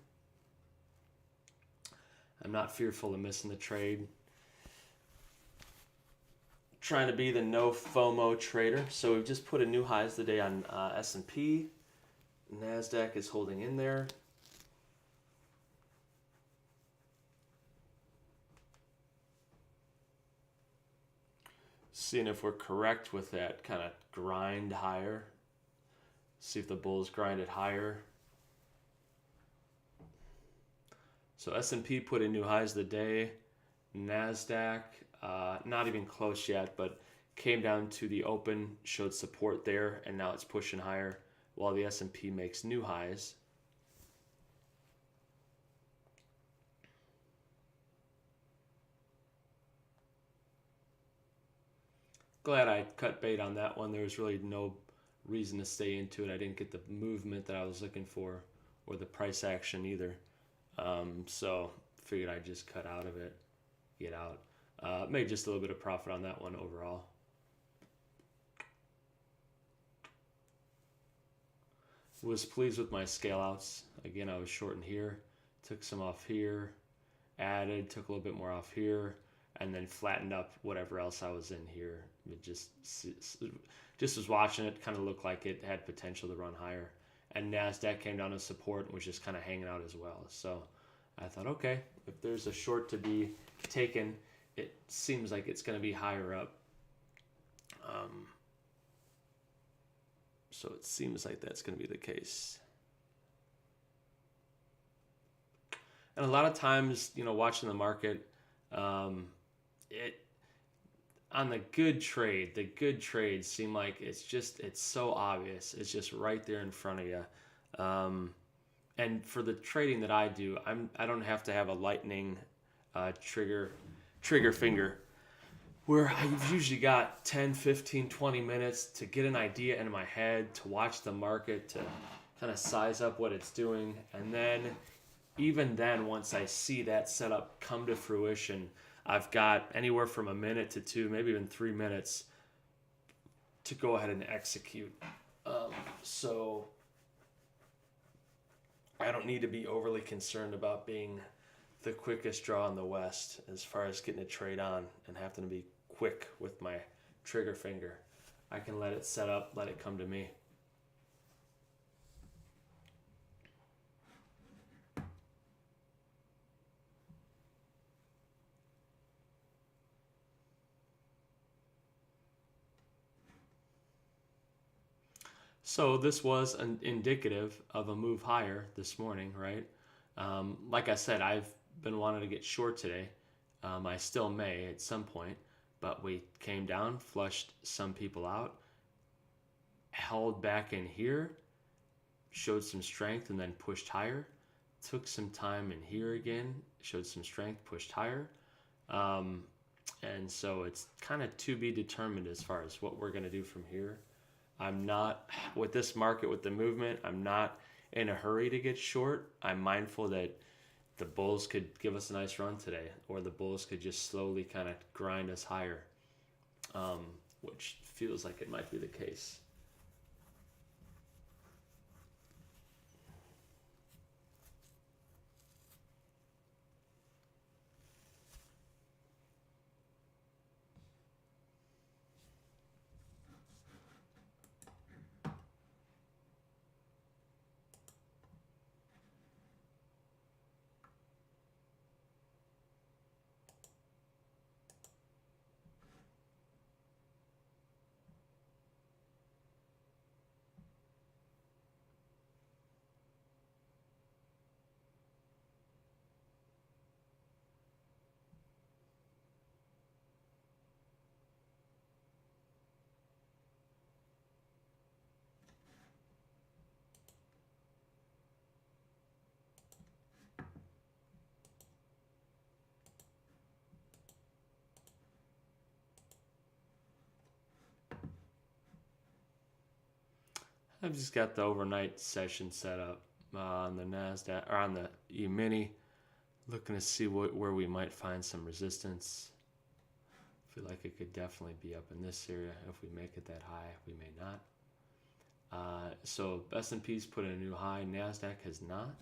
I'm not fearful of missing the trade. Trying to be the no FOMO trader. So we've just put a new highs today on S&P. NASDAQ is holding in there. Seeing if we're correct with that kind of grind higher. See if the bulls grind it higher. So S&P put in new highs of the day. NASDAQ, not even close yet, but came down to the open, showed support there, and now it's pushing higher while the S&P makes new highs. Glad I cut bait on that one. There was really no reason to stay into it. I didn't get the movement that I was looking for or the price action either. So figured I'd just cut out of it, get out. Made just a little bit of profit on that one overall. Was pleased with my scale outs. Again, I was short in here, took some off here, added, took a little bit more off here, and then flattened up whatever else I was in here. It just was watching it, kind of looked like it had potential to run higher. And NASDAQ came down to support and was just kind of hanging out as well. So I thought, okay, if there's a short to be taken, it seems like it's going to be higher up. So it seems like that's going to be the case. And a lot of times, watching the market, on the good trades seem like it's so obvious. It's just right there in front of you. And for the trading that I do, I don't have to have a lightning trigger finger, where I've usually got 10, 15, 20 minutes to get an idea in my head, to watch the market, to kind of size up what it's doing. And then, even then, once I see that setup come to fruition, I've got anywhere from a minute to 2, maybe even 3 minutes to go ahead and execute. So I don't need to be overly concerned about being the quickest draw in the West as far as getting a trade on and having to be quick with my trigger finger. I can let it set up, let it come to me. So this was indicative of a move higher this morning, right? Like I said, I've been wanting to get short today. I still may at some point, but we came down, flushed some people out, held back in here, showed some strength, and then pushed higher. Took some time in here again, showed some strength, pushed higher. And so it's kind of to be determined as far as what we're going to do from here. I'm not, with this market, with the movement, I'm not in a hurry to get short. I'm mindful that the bulls could give us a nice run today, or the bulls could just slowly kind of grind us higher, which feels like it might be the case. I've just got the overnight session set up on the NASDAQ, or on the Emini, looking to see where we might find some resistance. I feel like it could definitely be up in this area if we make it that high. We may not. So S&P's put in a new high. NASDAQ has not.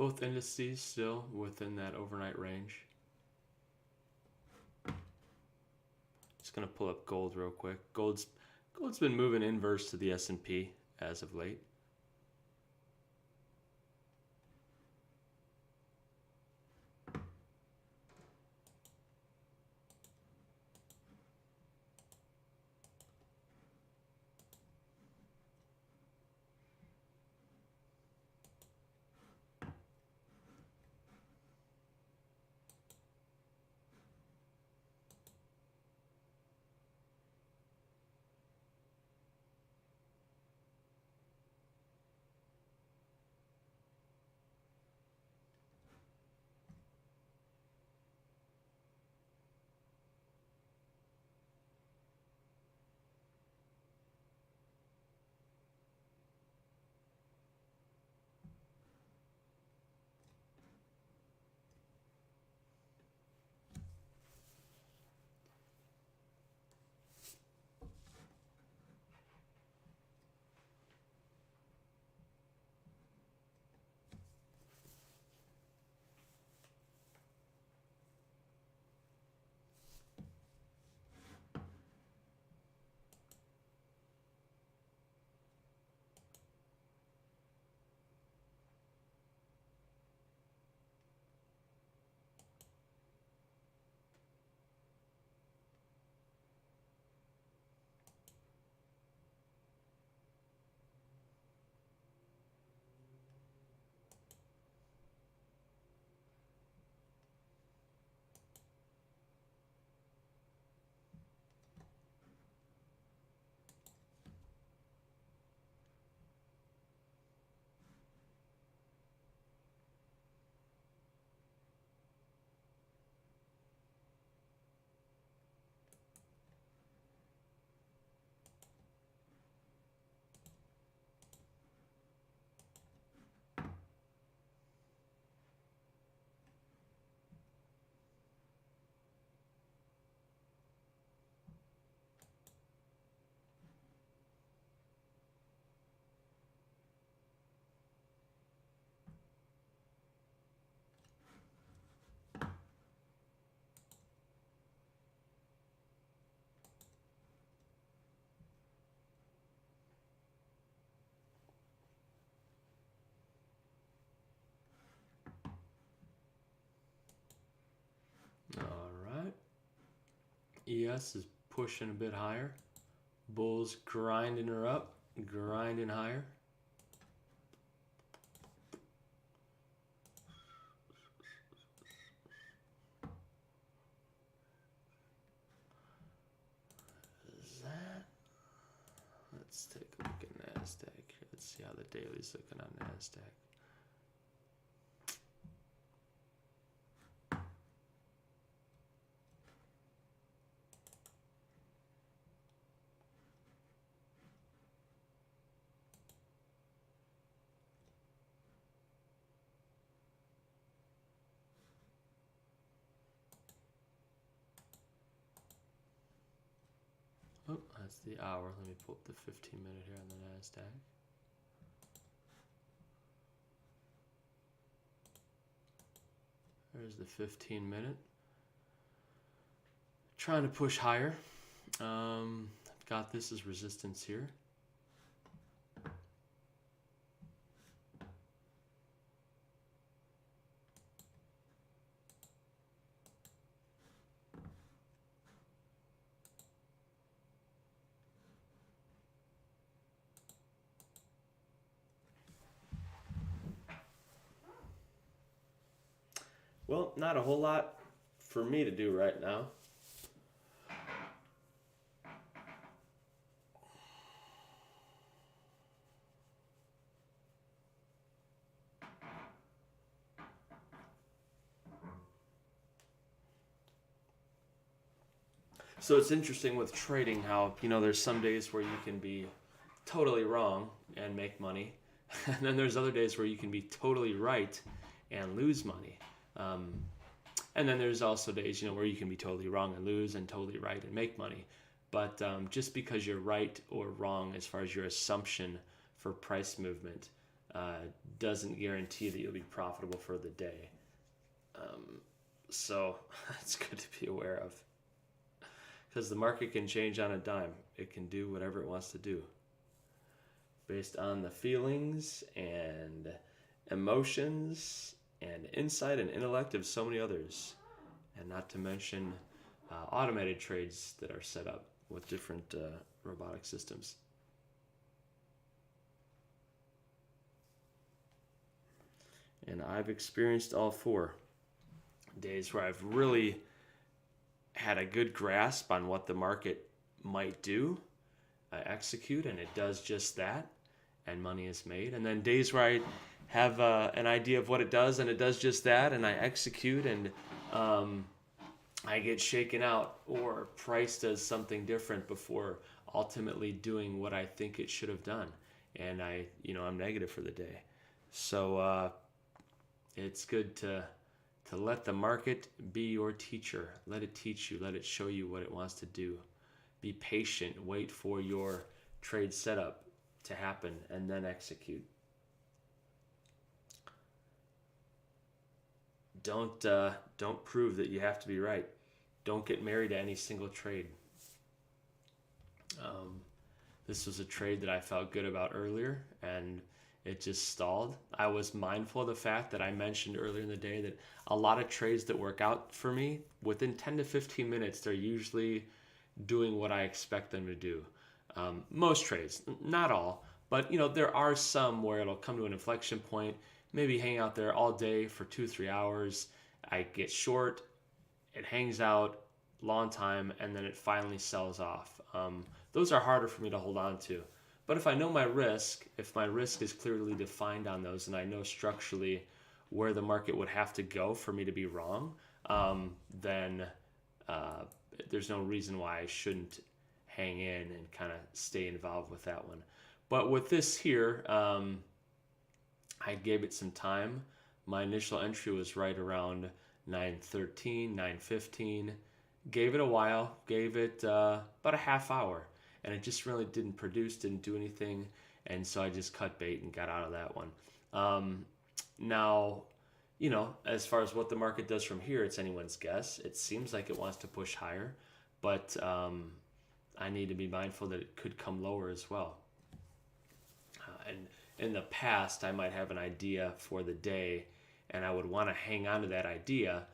Both indices still within that overnight range. Just gonna pull up gold real quick. Gold's been moving inverse to the S&P as of late. All right. ES is pushing a bit higher. Bulls grinding her up, grinding higher. Is that? Let's take a look at NASDAQ. Let's see how the daily's looking on NASDAQ. Oh, that's the hour. Let me pull up the 15-minute here on the NASDAQ. There's the 15-minute. Trying to push higher. I've got this as resistance here. Well, not a whole lot for me to do right now. So it's interesting with trading how, there's some days where you can be totally wrong and make money. And then there's other days where you can be totally right and lose money. And then there's also days, where you can be totally wrong and lose and totally right and make money. But just because you're right or wrong as far as your assumption for price movement doesn't guarantee that you'll be profitable for the day. So it's good to be aware of, because the market can change on a dime. It can do whatever it wants to do based on the feelings and emotions and insight and intellect of so many others, and not to mention automated trades that are set up with different robotic systems. And I've experienced all four. Days where I've really had a good grasp on what the market might do, I execute and it does just that, and money is made. And then days where I have an idea of what it does and it does just that, and I execute and I get shaken out, or price does something different before ultimately doing what I think it should have done, and I'm negative for the day. So it's good to let the market be your teacher. Let it teach you. Let it show you what it wants to do. Be patient. Wait for your trade setup to happen and then execute. Don't prove that you have to be right. Don't get married to any single trade. This was a trade that I felt good about earlier, and it just stalled. I was mindful of the fact that I mentioned earlier in the day that a lot of trades that work out for me, within 10 to 15 minutes, they're usually doing what I expect them to do. Most trades, not all, but there are some where it'll come to an inflection point, maybe hang out there all day for 2-3 hours. I get short, it hangs out long time, and then it finally sells off. Those are harder for me to hold on to. But if I know my risk, if my risk is clearly defined on those, and I know structurally where the market would have to go for me to be wrong, then there's no reason why I shouldn't hang in and kind of stay involved with that one. But with this here, I gave it some time. My initial entry was right around 9:13, 9:15. Gave it a while, gave it about a half hour. And it just really didn't do anything. And so I just cut bait and got out of that one. Now, as far as what the market does from here, it's anyone's guess. It seems like it wants to push higher, but I need to be mindful that it could come lower as well. And in the past, I might have an idea for the day, and I would want to hang on to that idea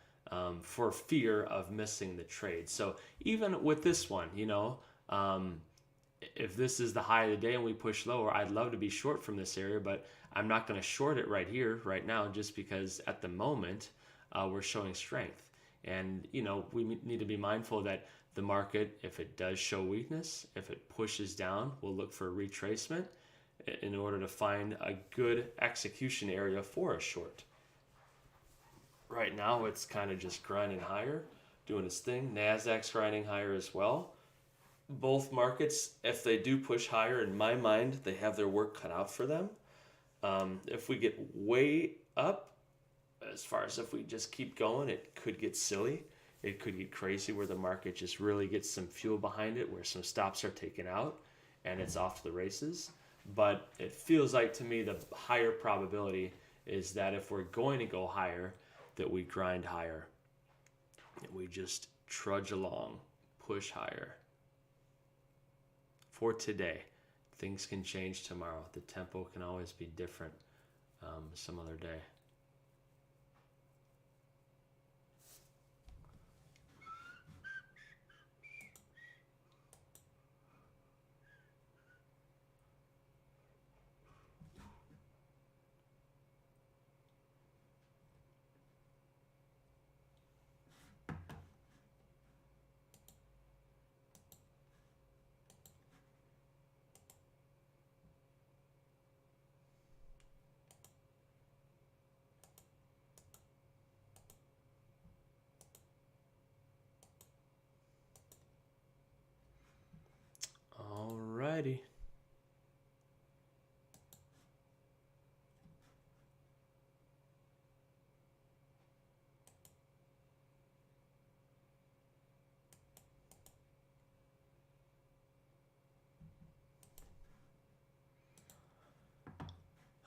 for fear of missing the trade. So even with this one, if this is the high of the day and we push lower, I'd love to be short from this area, but I'm not going to short it right here, right now, just because at the moment we're showing strength. And, we need to be mindful that the market, if it does show weakness, if it pushes down, we'll look for a retracement in order to find a good execution area for a short. Right now, it's kind of just grinding higher, doing its thing. NASDAQ's grinding higher as well. Both markets, if they do push higher, in my mind, they have their work cut out for them. If we get way up, as far as if we just keep going, it could get silly. It could get crazy where the market just really gets some fuel behind it, where some stops are taken out, and it's off to the races. But it feels like to me the higher probability is that if we're going to go higher, that we grind higher. That we just trudge along, push higher. For today, things can change tomorrow. The tempo can always be different some other day.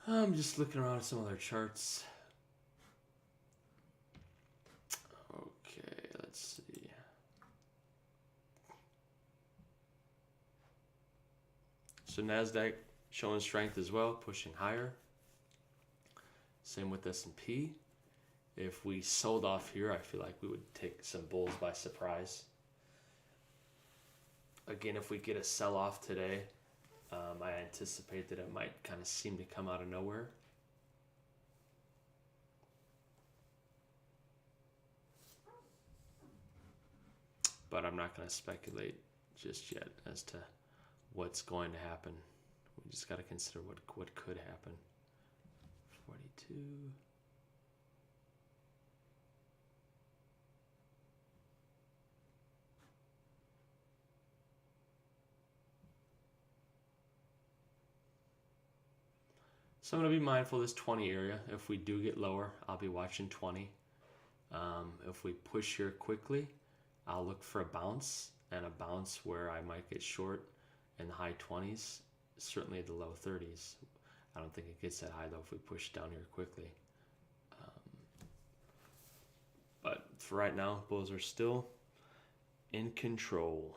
I'm just looking around at some other charts. Okay, let's see. So NASDAQ showing strength as well, pushing higher. Same with S&P. If we sold off here, I feel like we would take some bulls by surprise. Again, if we get a sell-off today, I anticipate that it might kind of seem to come out of nowhere. But I'm not going to speculate just yet as to what's going to happen. We just got to consider what could happen. 42. So I'm going to be mindful of this 20 area. If we do get lower, I'll be watching 20. If we push here quickly, I'll look for a bounce, and a bounce where I might get short in the high 20s, certainly the low 30s. I don't think it gets that high though if we push down here quickly. But for right now, bulls are still in control.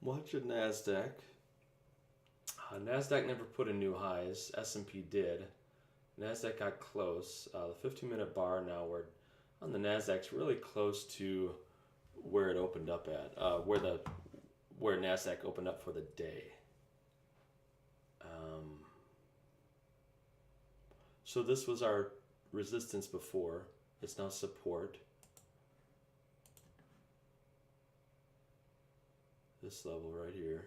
Watch at NASDAQ. NASDAQ never put in new highs. S&P did. NASDAQ got close. The 15-minute bar now, we're on the NASDAQ's really close to where it opened up at, where NASDAQ opened up for the day. So this was our resistance before. It's now support. This level right here.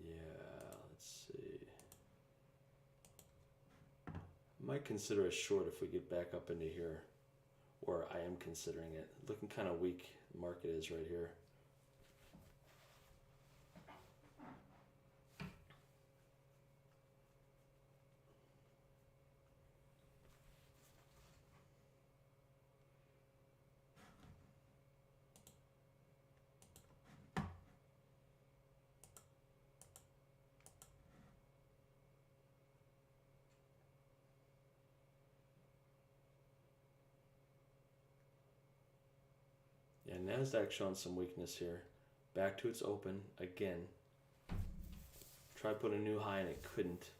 Yeah, let's see. Might consider a short if we get back up into here, or I am considering it. Looking kind of weak, the market is right here. And NASDAQ showing some weakness here. Back to its open again. Tried putting a new high and it couldn't.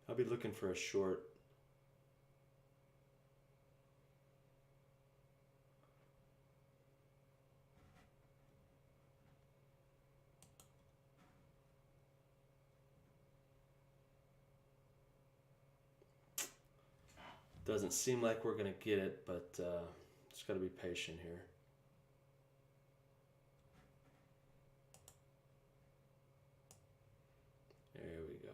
I'll be looking for a short. Doesn't seem like we're going to get it, but just got to be patient here. There we go.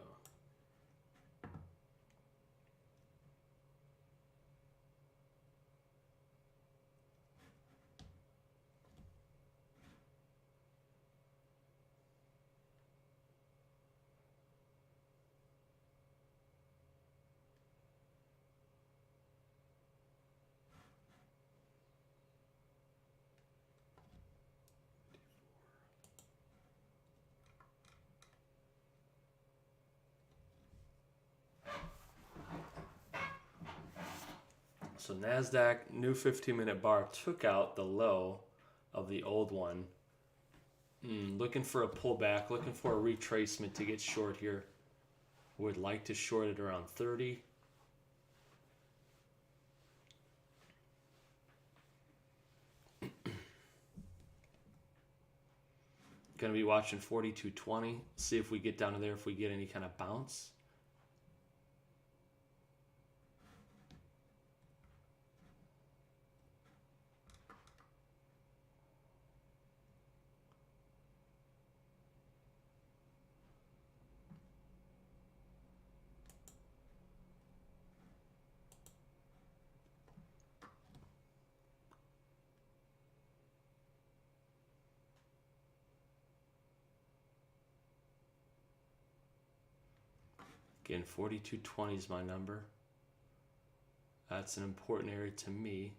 So NASDAQ, new 15-minute bar, took out the low of the old one. Looking for a pullback, looking for a retracement to get short here. Would like to short it around 30. Going to be watching 42.20. See if we get down to there, if we get any kind of bounce. Again, 42.20 is my number. That's an important area to me.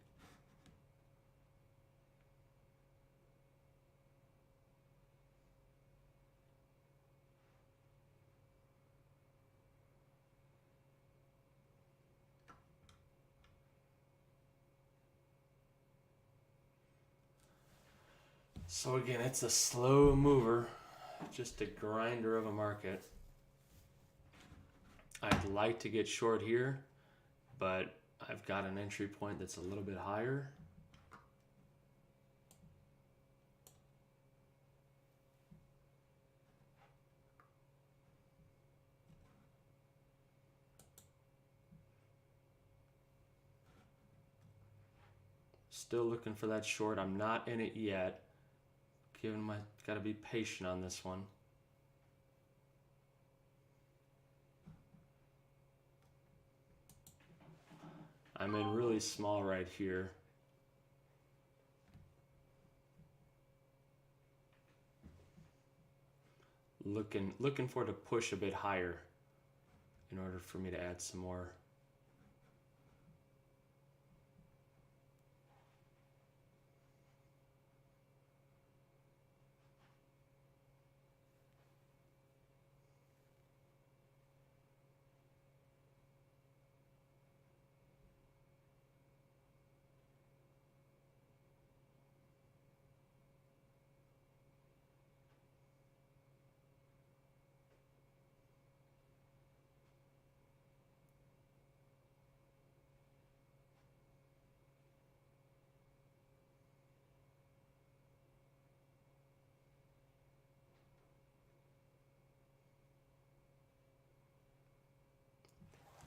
So again, it's a slow mover, just a grinder of a market. I'd like to get short here, but I've got an entry point that's a little bit higher. Still looking for that short. I'm not in it yet. Gotta be patient on this one. I'm in really small right here. Looking for it to push a bit higher in order for me to add some more.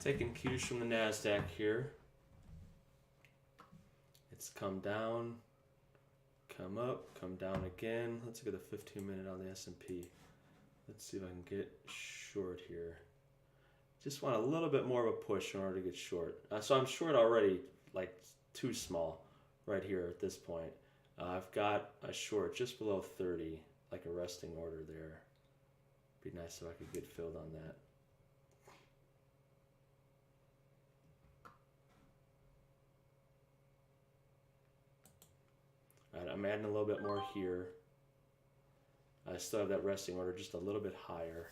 Taking cues from the NASDAQ here. It's come down, come up, come down again. Let's look at the 15-minute on the S&P. Let's see if I can get short here. Just want a little bit more of a push in order to get short. So I'm short already, like too small right here at this point. I've got a short just below 30, like a resting order there. Be nice if I could get filled on that. All right, I'm adding a little bit more here. I still have that resting order just a little bit higher.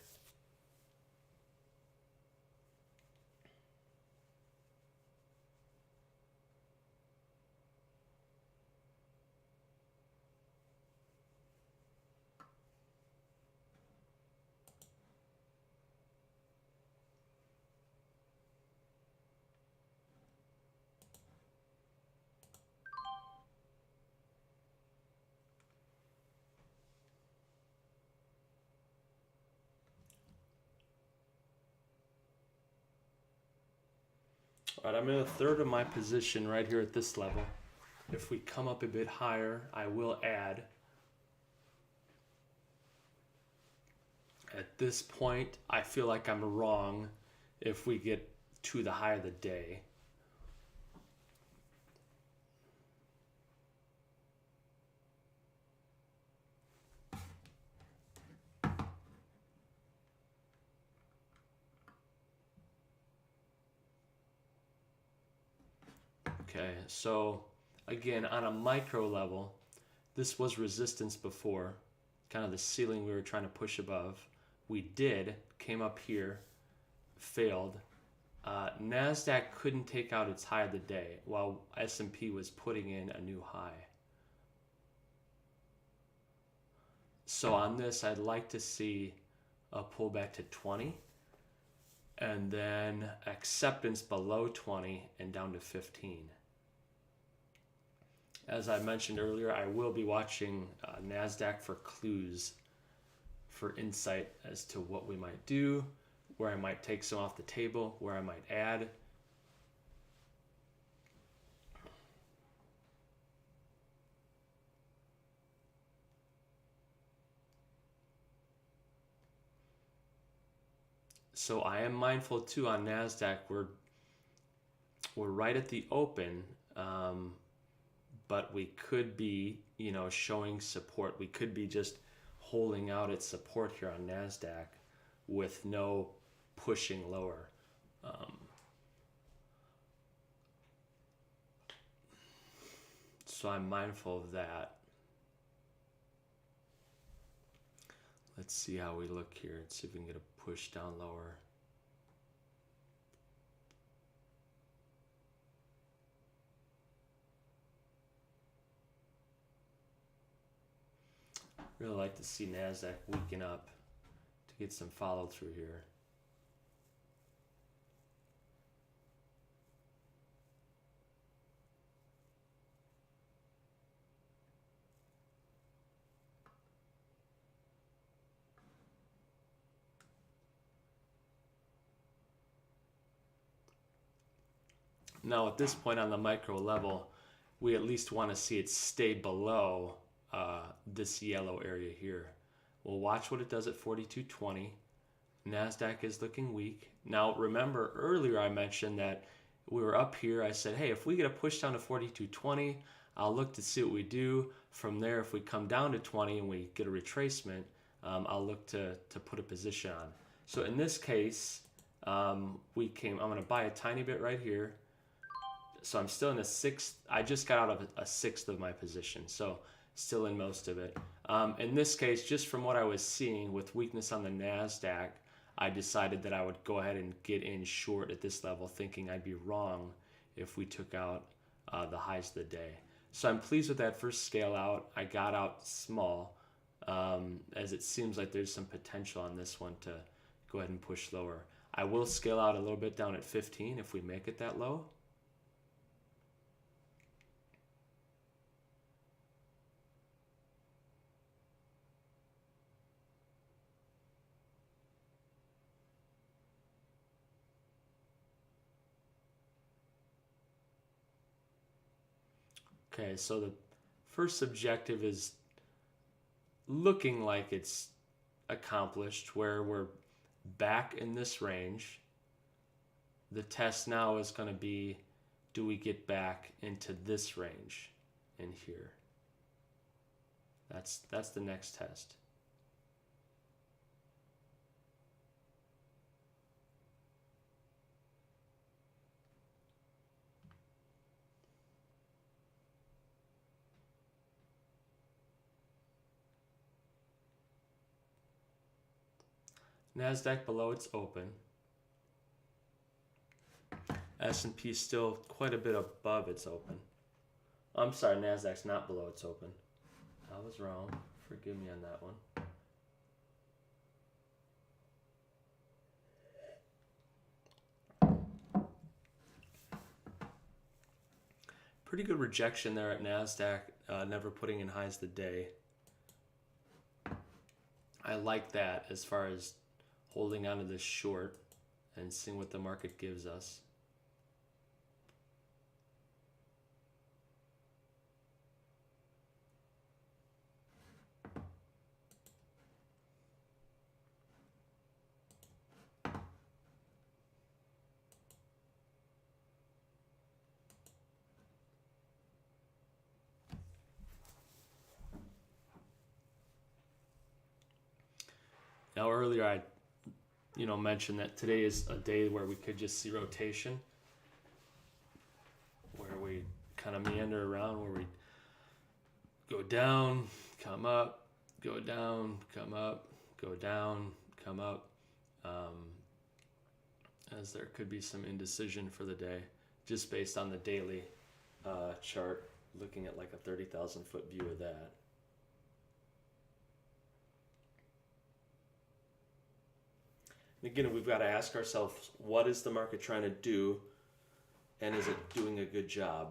All right, I'm in a third of my position right here at this level. If we come up a bit higher, I will add. At this point, I feel like I'm wrong if we get to the high of the day. Okay, so again, on a micro level, this was resistance before, kind of the ceiling we were trying to push above. We came up here, failed. NASDAQ couldn't take out its high of the day while S&P was putting in a new high. So on this, I'd like to see a pullback to 20 and then acceptance below 20 and down to 15. As I mentioned earlier, I will be watching NASDAQ for clues, for insight as to what we might do, where I might take some off the table, where I might add. So I am mindful too on NASDAQ. We're right at the open, but we could be, showing support. We could be just holding out its support here on NASDAQ with no pushing lower. So I'm mindful of that. Let's see how we look here. Let's see if we can get a push down lower. Really like to see NASDAQ weaken up to get some follow through here. Now at this point on the micro level, we at least want to see it stay below this yellow area here. We'll watch what it does at 42.20. NASDAQ is looking weak. Now remember earlier I mentioned that we were up here. I said, hey, if we get a push down to 42.20, I'll look to see what we do. From there, if we come down to 20 and we get a retracement, I'll look to put a position on. So in this case, I'm going to buy a tiny bit right here. So I'm still in a sixth. I just got out of a sixth of my position, so still in most of it. In this case, just from what I was seeing with weakness on the NASDAQ, I decided that I would go ahead and get in short at this level, thinking I'd be wrong if we took out the highs of the day. So I'm pleased with that first scale out. I got out small, as it seems like there's some potential on this one to go ahead and push lower. I will scale out a little bit down at 15 if we make it that low. Okay, so the first objective is looking like it's accomplished, where we're back in this range. The test now is going to be, do we get back into this range in here? That's the next test. NASDAQ below its open. S&P still quite a bit above its open. I'm sorry, NASDAQ's not below its open. I was wrong. Forgive me on that one. Pretty good rejection there at NASDAQ, never putting in highs of the day. I like that as far as holding on to this short and seeing what the market gives us. Now earlier I mentioned that today is a day where we could just see rotation, where we kind of meander around, where we go down, come up, go down, come up, go down, come up, as there could be some indecision for the day just based on the daily chart, looking at like a 30,000 foot view of that. And again, we've got to ask ourselves, what is the market trying to do, and is it doing a good job?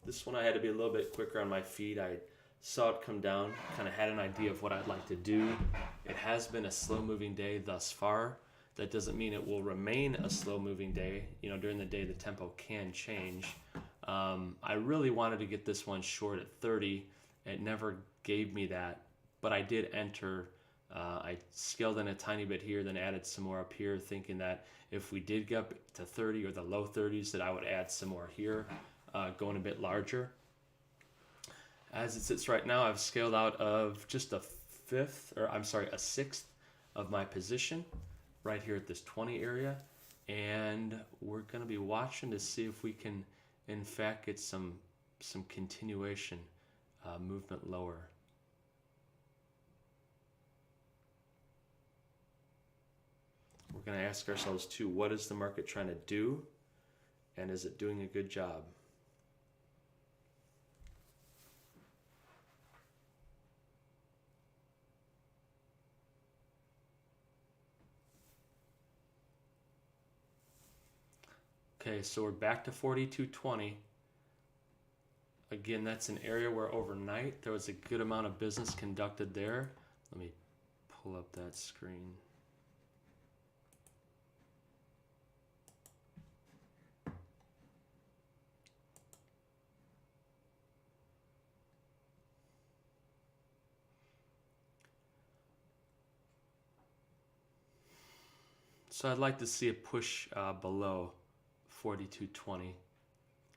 This one I had to be a little bit quicker on my feet. I saw it come down, kind of had an idea of what I'd like to do. It has been a slow moving day thus far. That doesn't mean it will remain a slow moving day. During the day the tempo can change. I really wanted to get this one short at 30. It never gave me that, but I did enter. I scaled in a tiny bit here, then added some more up here, thinking that if we did get up to 30 or the low 30s, that I would add some more here, going a bit larger. As it sits right now, I've scaled out of just a sixth of my position right here at this 20 area, and we're going to be watching to see if we can in fact get some continuation movement lower. We're going to ask ourselves too, what is the market trying to do, and is it doing a good job? Okay, so we're back to 4220. Again, that's an area where overnight there was a good amount of business conducted there. Let me pull up that screen. So I'd like to see a push below 4220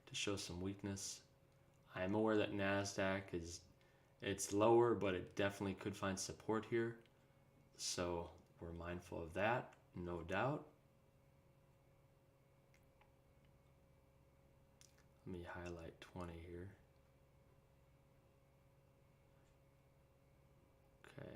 to show some weakness. I am aware that NASDAQ it's lower, but it definitely could find support here. So we're mindful of that, no doubt. Let me highlight 20 here. Okay.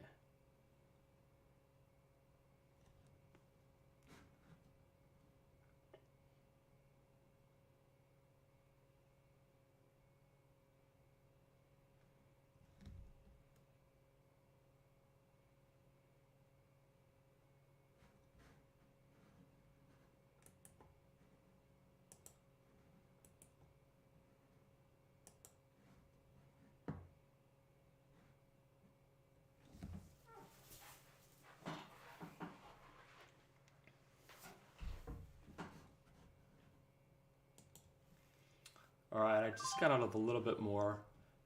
All right, I just got out of a little bit more.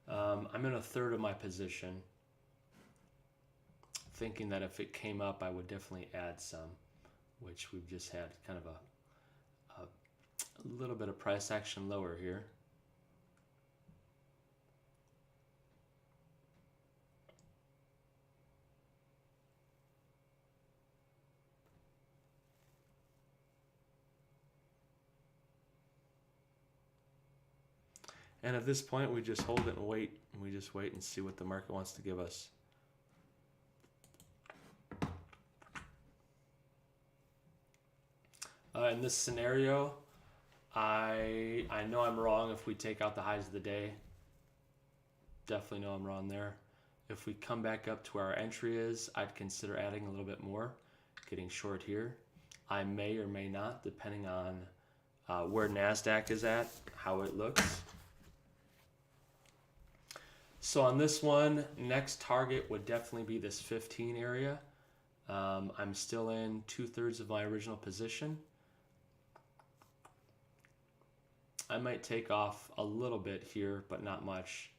I'm in a third of my position, thinking that if it came up, I would definitely add some, which we've just had kind of a little bit of price action lower here. And at this point, we just hold it and wait. We just wait and see what the market wants to give us. In this scenario, I know I'm wrong if we take out the highs of the day. Definitely know I'm wrong there. If we come back up to where our entry is, I'd consider adding a little bit more, getting short here. I may or may not, depending on where NASDAQ is at, how it looks. So on this one, next target would definitely be this 15 area. I'm still in 2/3 of my original position. I might take off a little bit here, but not much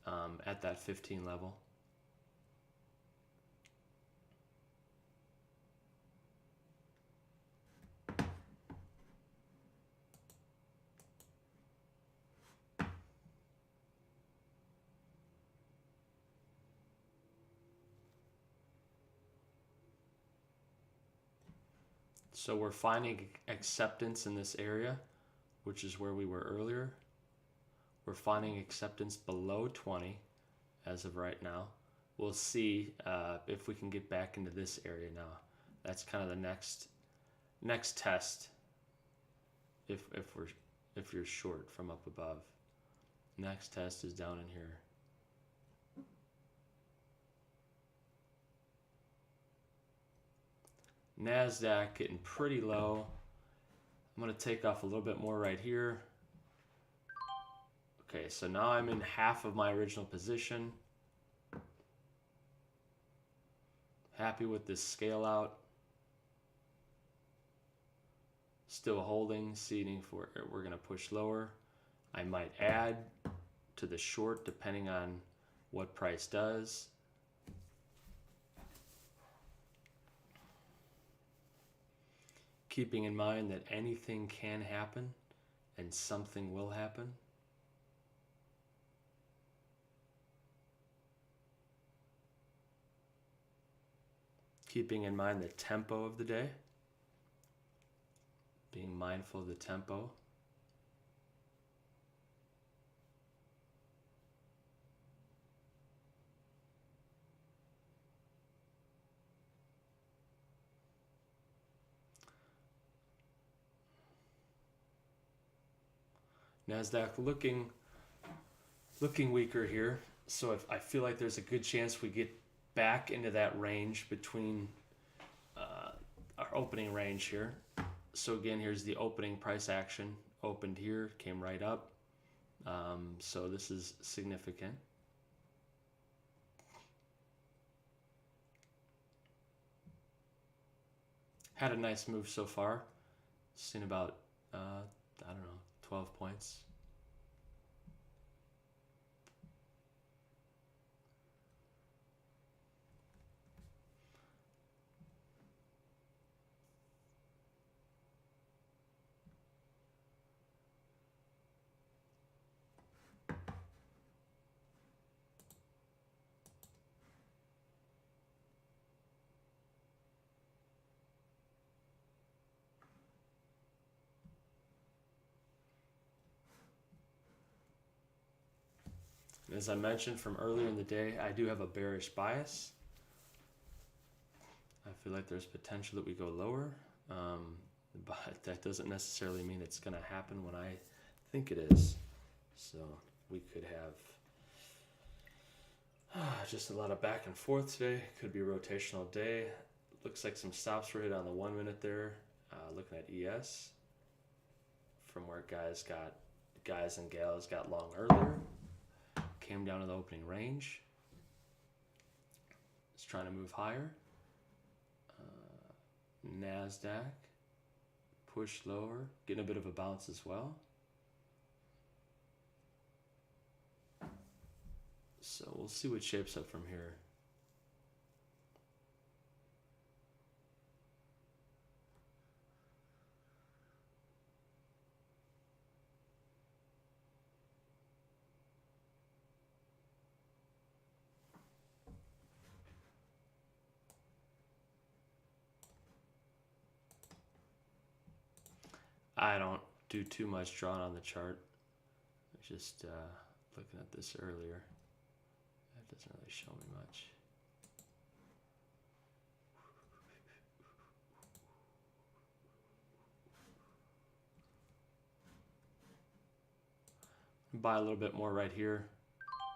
at that 15 level. So we're finding acceptance in this area, which is where we were earlier. We're finding acceptance below 20 as of right now. We'll see if we can get back into this area now. That's kind of the next test if you're short from up above. Next test is down in here. NASDAQ getting pretty low. I'm going to take off a little bit more right here. Okay, so now I'm in half of my original position. Happy with this scale out. Still holding, seeding for we're going to push lower. I might add to the short depending on what price does. Keeping in mind that anything can happen and something will happen. Keeping in mind the tempo of the day. Being mindful of the tempo. NASDAQ looking weaker here, so if I feel like there's a good chance we get back into that range between our opening range here. So again, here's the opening price action. Opened here, came right up. So this is significant. Had a nice move so far. Seen about, I don't know, 12 points. As I mentioned from earlier in the day, I do have a bearish bias. I feel like there's potential that we go lower, but that doesn't necessarily mean it's going to happen when I think it is. So we could have just a lot of back and forth today. Could be a rotational day. Looks like some stops were hit on the 1 minute there. Looking at ES from where guys and gals got long earlier. Came down to the opening range. It's trying to move higher. NASDAQ push lower, getting a bit of a bounce as well. So we'll see what shapes up from here. I don't do too much drawing on the chart. Just looking at this earlier. That doesn't really show me much. Buy a little bit more right here.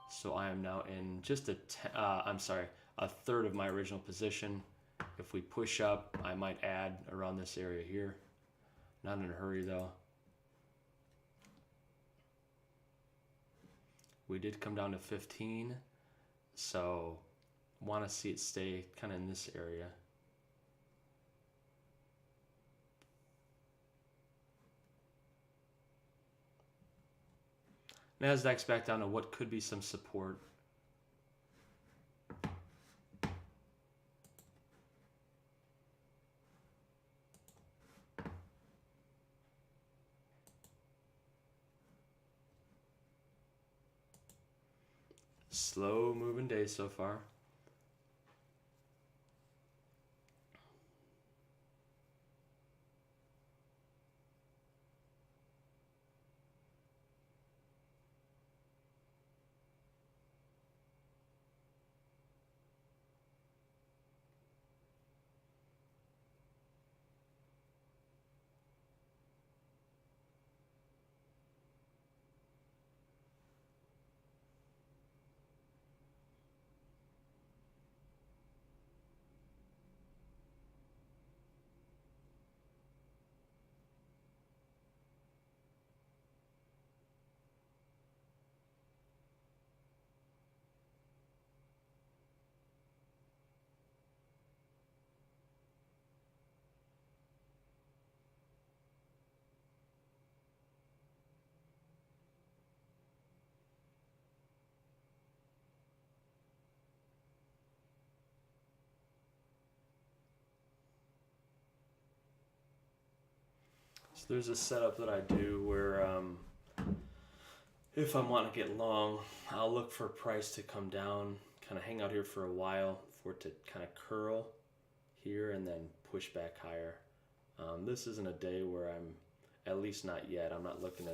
So I am now in just a third of my original position. If we push up, I might add around this area here. Not in a hurry though. We did come down to 15, so want to see it stay kind of in this area. NASDAQ's back down to what could be some support. Slow moving day so far. there's a setup that I do where if I want to get long, I'll look for price to come down, kind of hang out here for a while for it to kind of curl here and then push back higher. This isn't a day where I'm, at least not yet, I'm not looking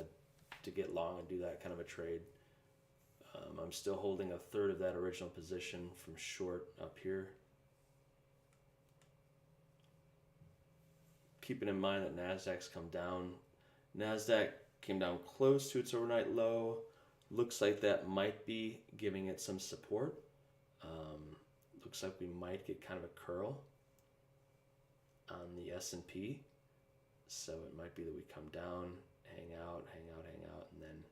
to get long and do that kind of a trade. I'm still holding a third of that original position from short up here. Keeping in mind that NASDAQ's come down. NASDAQ came down close to its overnight low. Looks like that might be giving it some support. Looks like we might get kind of a curl on the S&P. So it might be that we come down, hang out, and then,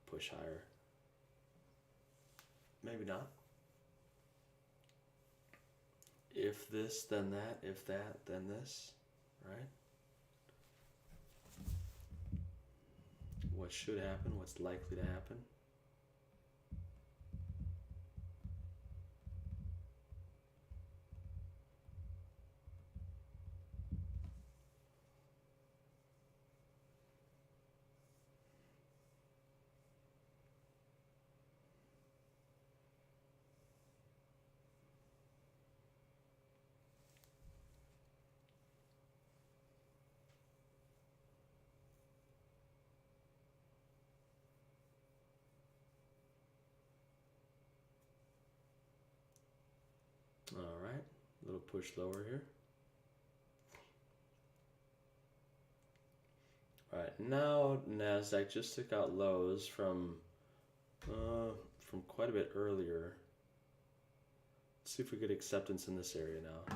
push higher. Maybe not. If this, then that. If that, then this. Right? What should happen? What's likely to happen? All right, a little push lower here. All right, now NASDAQ just took out lows from quite a bit earlier. Let's see if we get acceptance in this area now.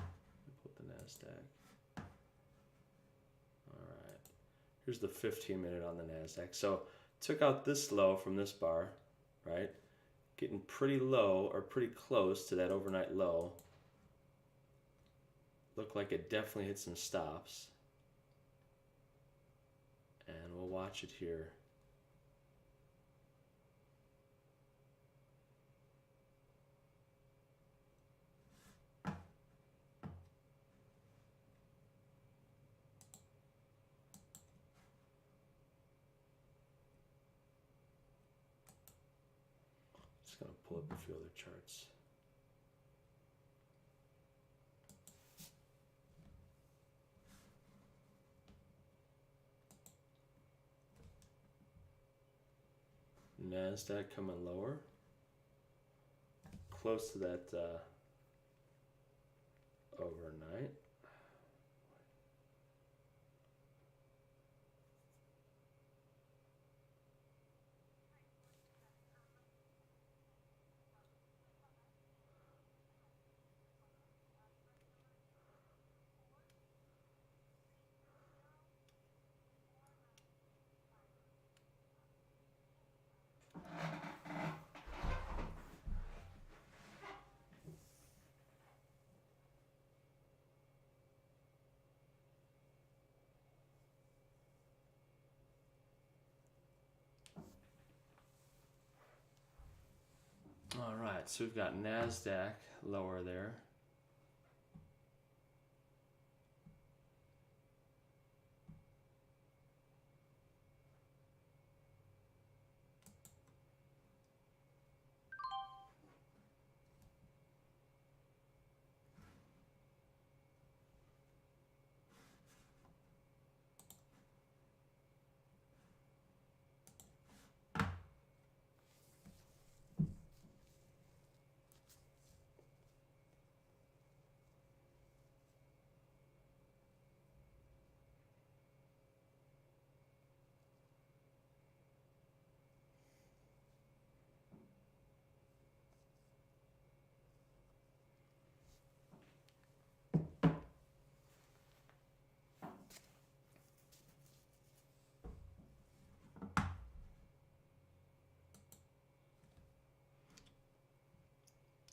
Put the NASDAQ. All right, here's the 15-minute on the NASDAQ. So took out this low from this bar, right? Getting pretty low or pretty close to that overnight low. Looked like it definitely hit some stops. And we'll watch it here. Just gonna pull up a few other charts. NASDAQ coming lower, close to that overnight. All right, so we've got NASDAQ lower there.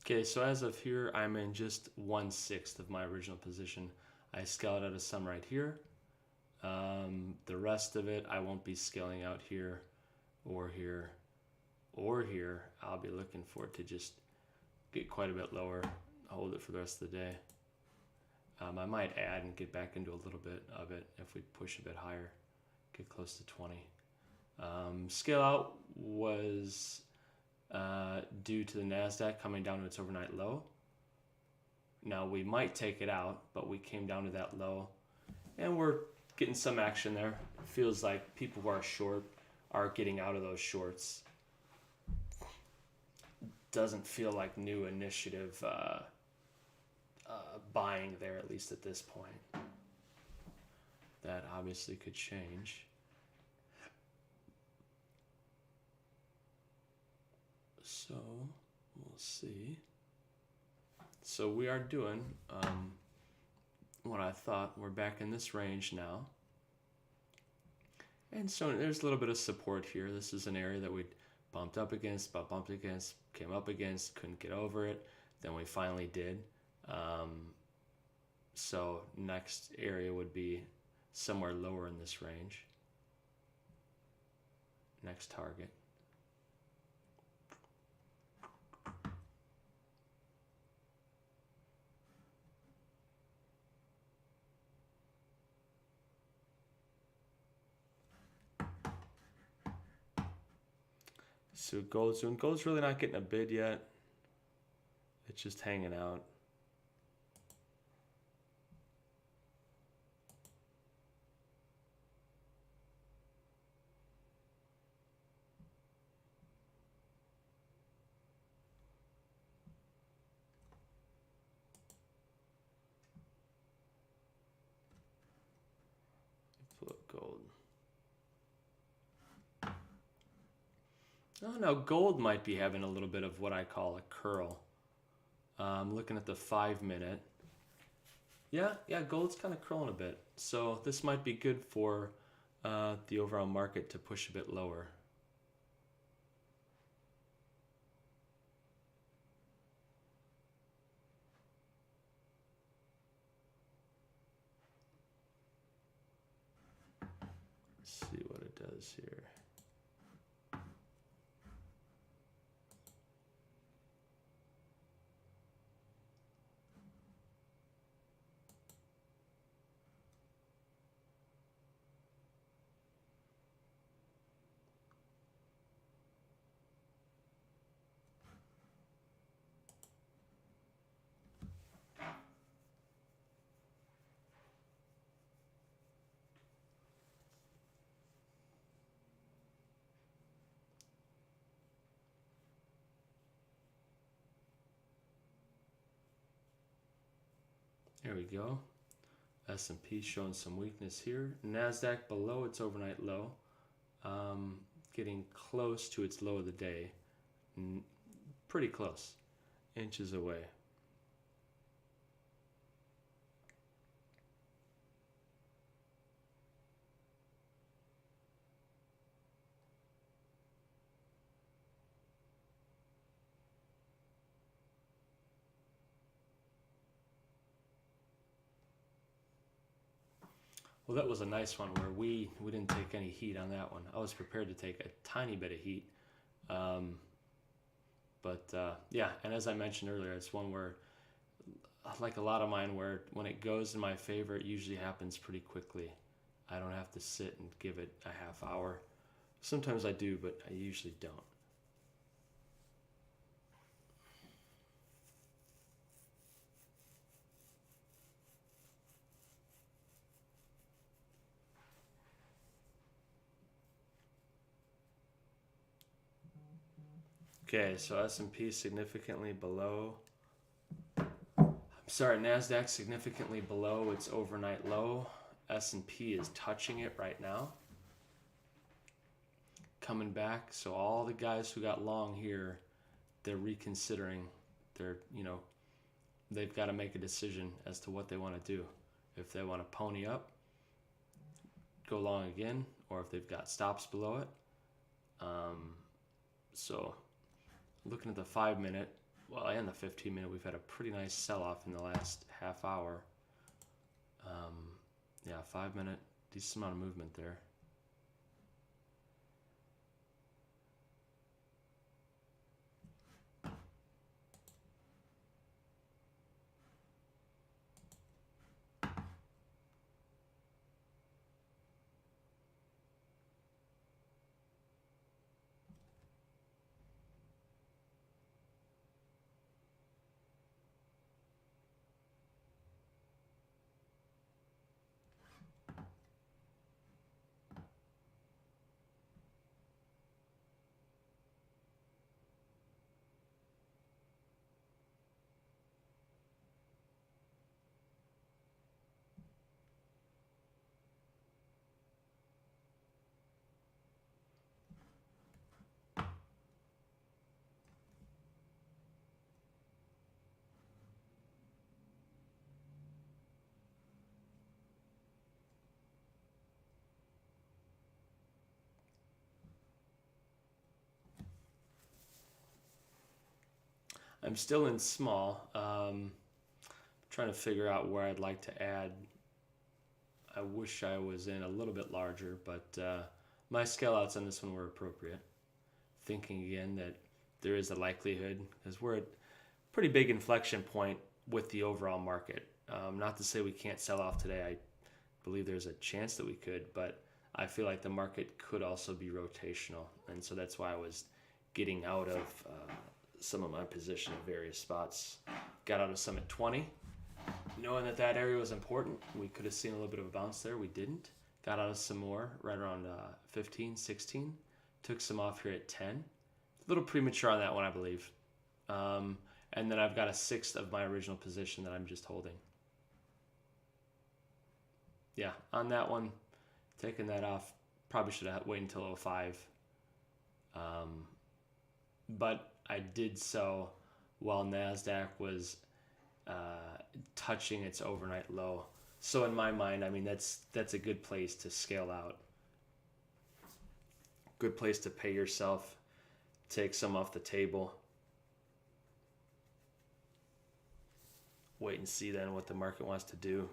Okay, so as of here, I'm in just 1/6 of my original position. I scaled out of some right here. The rest of it, I won't be scaling out here or here or here. I'll be looking for it to just get quite a bit lower, hold it for the rest of the day. I might add and get back into a little bit of it if we push a bit higher. get close to 20. Scale out was due to the NASDAQ coming down to its overnight low. Now we might take it out, but we came down to that low, and we're getting some action there. It feels like people who are short are getting out of those shorts. Doesn't feel like new initiative buying there, at least at this point. That obviously could change. So we'll see. So we are doing what I thought. We're back in this range now. And so there's a little bit of support here. This is an area that we bumped up against, came up against, couldn't get over it. Then we finally did. So next area would be somewhere lower in this range. Next target. So gold's doing. Gold's really not getting a bid yet. It's just hanging out. Pull up gold. Oh, now gold might be having a little bit of what I call a curl. Looking at the 5-minute. Yeah, gold's kind of curling a bit. So this might be good for the overall market to push a bit lower. Let's see what it does here. There we go. S&P showing some weakness here. NASDAQ below its overnight low. Getting close to its low of the day. Pretty close. Inches away. Well, that was a nice one where we didn't take any heat on that one. I was prepared to take a tiny bit of heat. Yeah, and as I mentioned earlier, it's one where, like a lot of mine, where when it goes in my favor, it usually happens pretty quickly. I don't have to sit and give it a half hour. Sometimes I do, but I usually don't. Okay, so S&P significantly below. NASDAQ significantly below its overnight low. S&P is touching it right now. Coming back, so all the guys who got long here, they're reconsidering. They've got to make a decision as to what they want to do. If they want to pony up, go long again, or if they've got stops below it. So looking at the 5-minute, and the 15-minute, we've had a pretty nice sell-off in the last half hour. 5-minute, decent amount of movement there. I'm still in small. Trying to figure out where I'd like to add. I wish I was in a little bit larger, but my scale outs on this one were appropriate. Thinking again that there is a likelihood, because we're at a pretty big inflection point with the overall market. Not to say we can't sell off today. I believe there's a chance that we could, but I feel like the market could also be rotational. And so that's why I was getting out of some of my position at various spots. Got out of some at 20, knowing that that area was important. We could have seen a little bit of a bounce there. We didn't. Got out of some more right around 15, 16. Took some off here at 10. A little premature on that one, I believe. And then I've got a sixth of my original position that I'm just holding. Yeah, on that one, taking that off, probably should have waited until 05. But I did so while NASDAQ was touching its overnight low. So in my mind, I mean, that's a good place to scale out. Good place to pay yourself, take some off the table. Wait and see then what the market wants to do.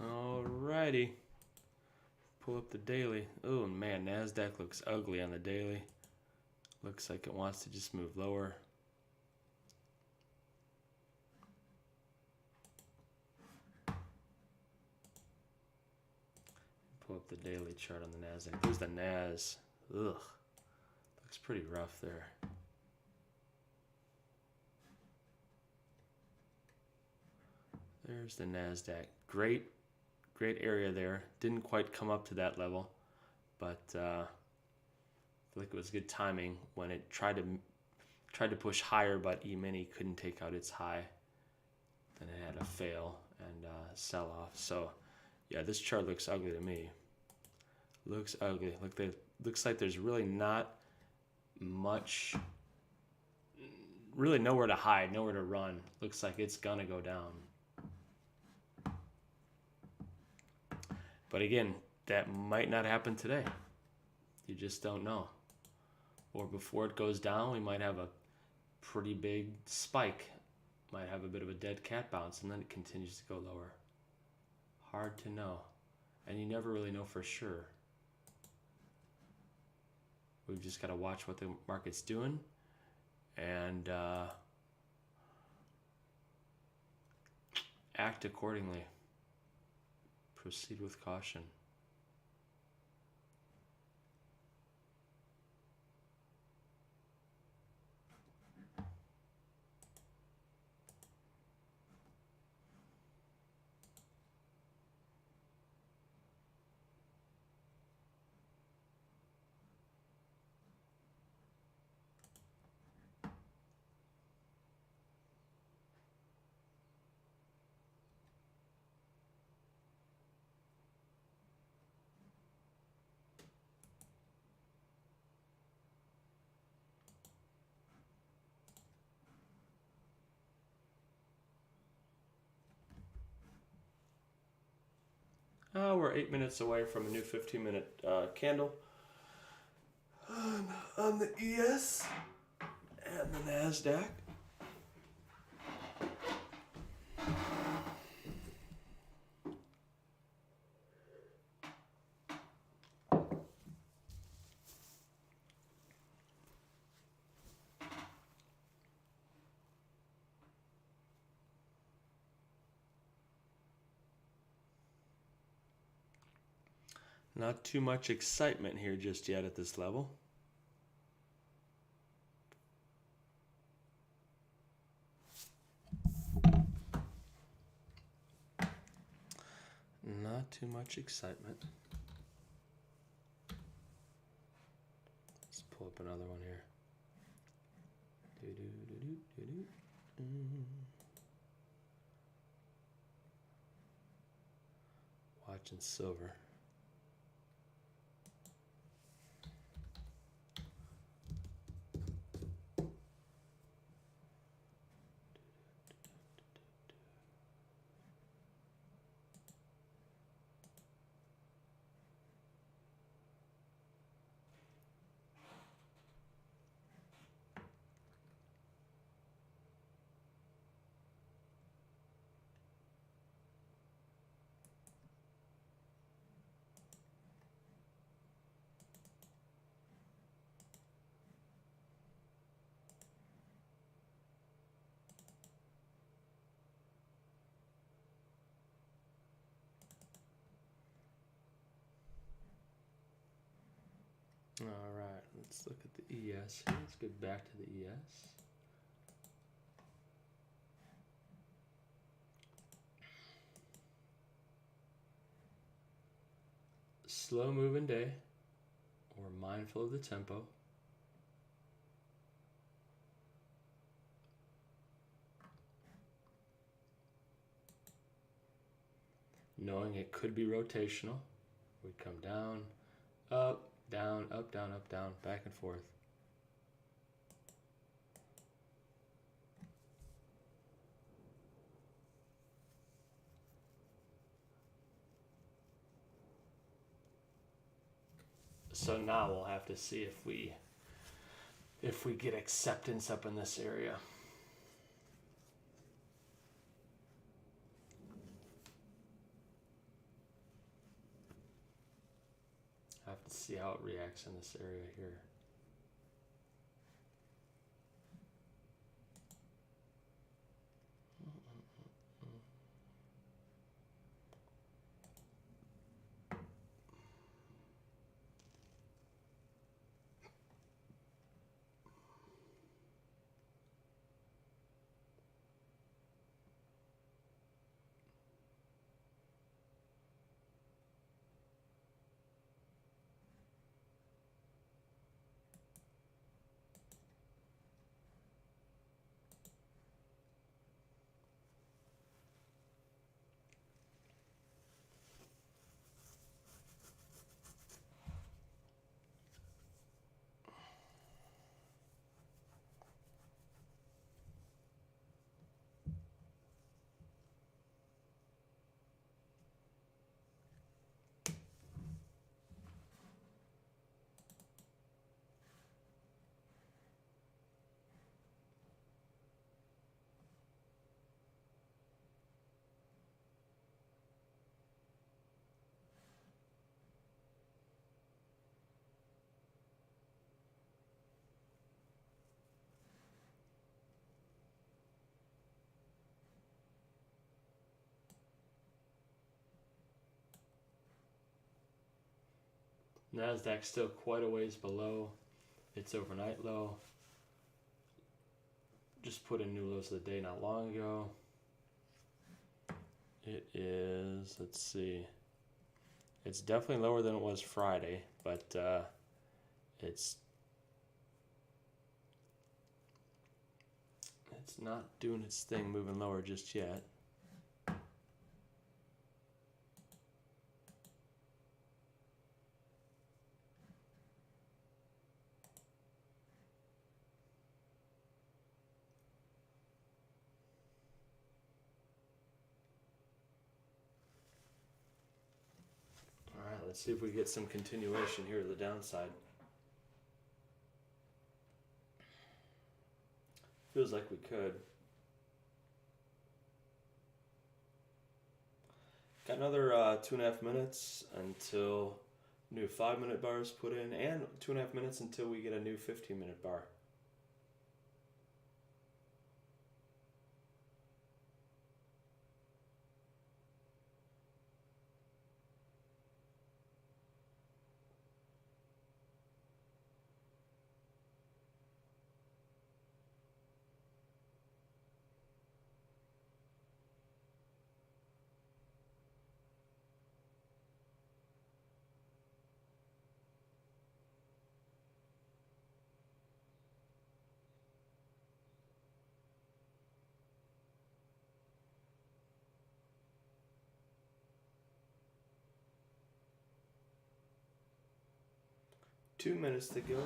Alrighty. Pull up the daily. Oh man, NASDAQ looks ugly on the daily. Looks like it wants to just move lower. Pull up the daily chart on the NASDAQ. There's the NAS. Ugh. Looks pretty rough there. There's the NASDAQ. Great area there. Didn't quite come up to that level, but I feel like it was good timing when it tried to push higher, but Emini couldn't take out its high. Then it had a fail and sell off. So Yeah, this chart looks ugly to me. Looks ugly. Looks like there's really not much, really nowhere to hide, nowhere to run. Looks like it's gonna go down. But again, that might not happen today. You just don't know. Or before it goes down, we might have a pretty big spike. Might have a bit of a dead cat bounce, and then it continues to go lower. Hard to know. And you never really know for sure. We've just got to watch what the market's doing and act accordingly. Proceed with caution. We're 8 minutes away from a new 15-minute candle on the ES and the NASDAQ. Not too much excitement here just yet at this level. Not too much excitement. Let's pull up another one here. Watching silver. All right, let's look at the ES here. Let's get back to the ES. Slow moving day. We're mindful of the tempo. Knowing it could be rotational. We come down, up, down, up, down, up, down, back and forth. So now we'll have to see if we get acceptance up in this area. I have to see how it reacts in this area here. NASDAQ still quite a ways below its overnight low. Just put in new lows of the day not long ago. It is, let's see, it's definitely lower than it was Friday, but it's not doing its thing moving lower just yet. Alright, let's see if we get some continuation here to the downside. Feels like we could. Got another 2.5 minutes until new 5-minute bar is put in, and 2.5 minutes until we get a new 15-minute bar. Two minutes to go.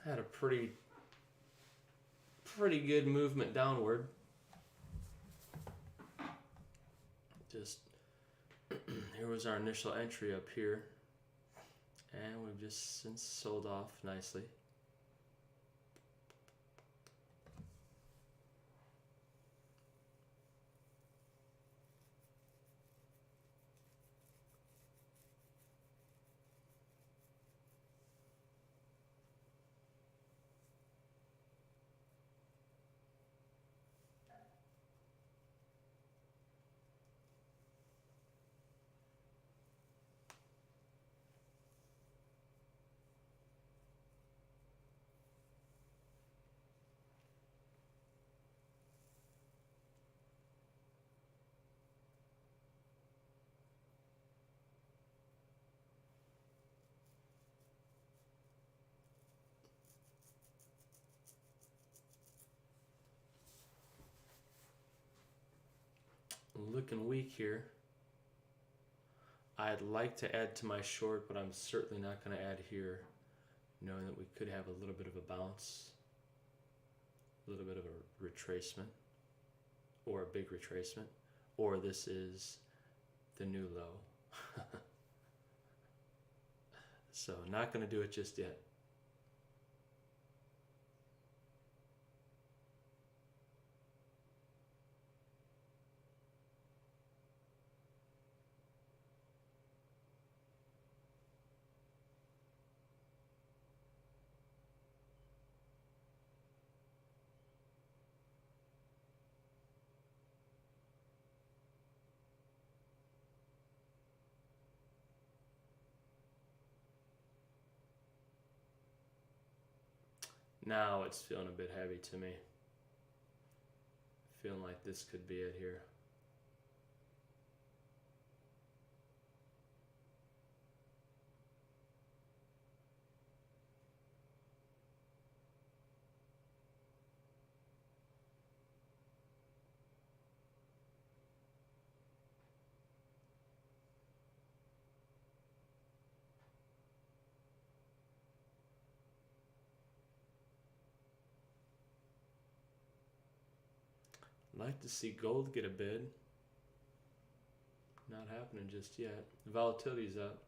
Had a pretty good movement downward. Just here was our initial entry up here, and we've just since sold off nicely. Looking weak here. I'd like to add to my short, but I'm certainly not going to add here, knowing that we could have a little bit of a bounce, a little bit of a retracement, or a big retracement, or this is the new low. So not going to do it just yet. Now it's feeling a bit heavy to me. Feeling like this could be it here. Like to see gold get a bid. Not happening just yet. Volatility's up.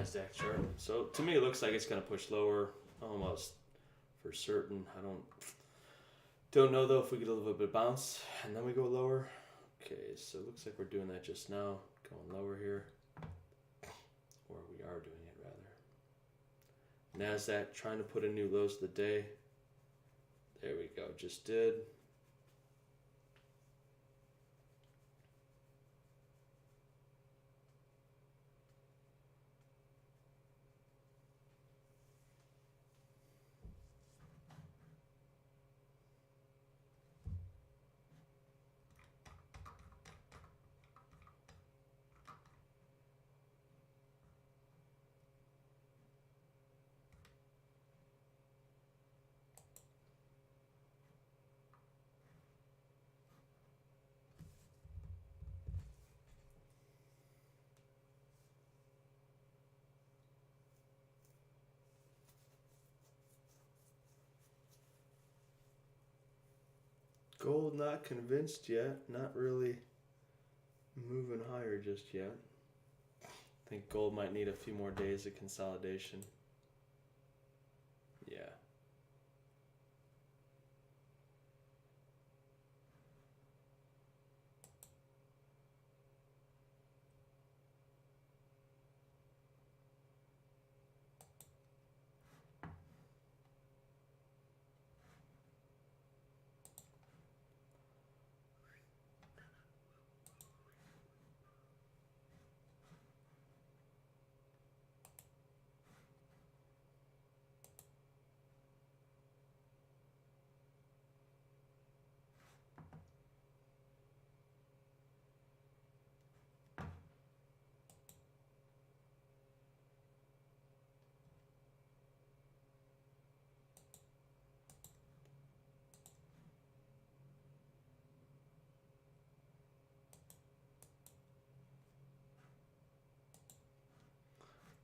NASDAQ chart. So to me, it looks like it's going to push lower almost for certain. I don't know though if we get a little bit of bounce and then we go lower. Okay, so it looks like we're doing that just now, going lower here. Or we are doing it rather. NASDAQ trying to put in new lows of the day. There we go, just did. Gold not convinced yet, not really moving higher just yet. I think gold might need a few more days of consolidation. Yeah.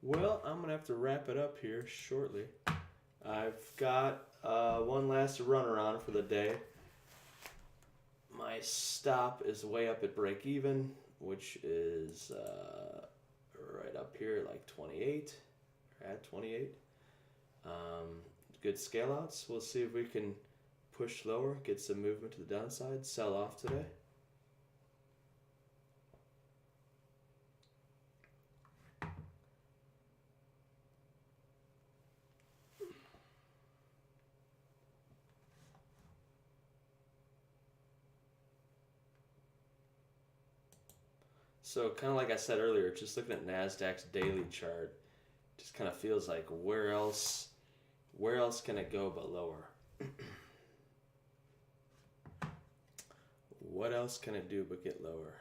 Well, I'm going to have to wrap it up here shortly. I've got one last run around for the day. My stop is way up at break even, which is right up here like 28, or at 28. Good scale outs. We'll see if we can push lower, get some movement to the downside, sell off today. So kind of like I said earlier, just looking at NASDAQ's daily chart, just kind of feels like where else can it go but lower? What else can it do but get lower?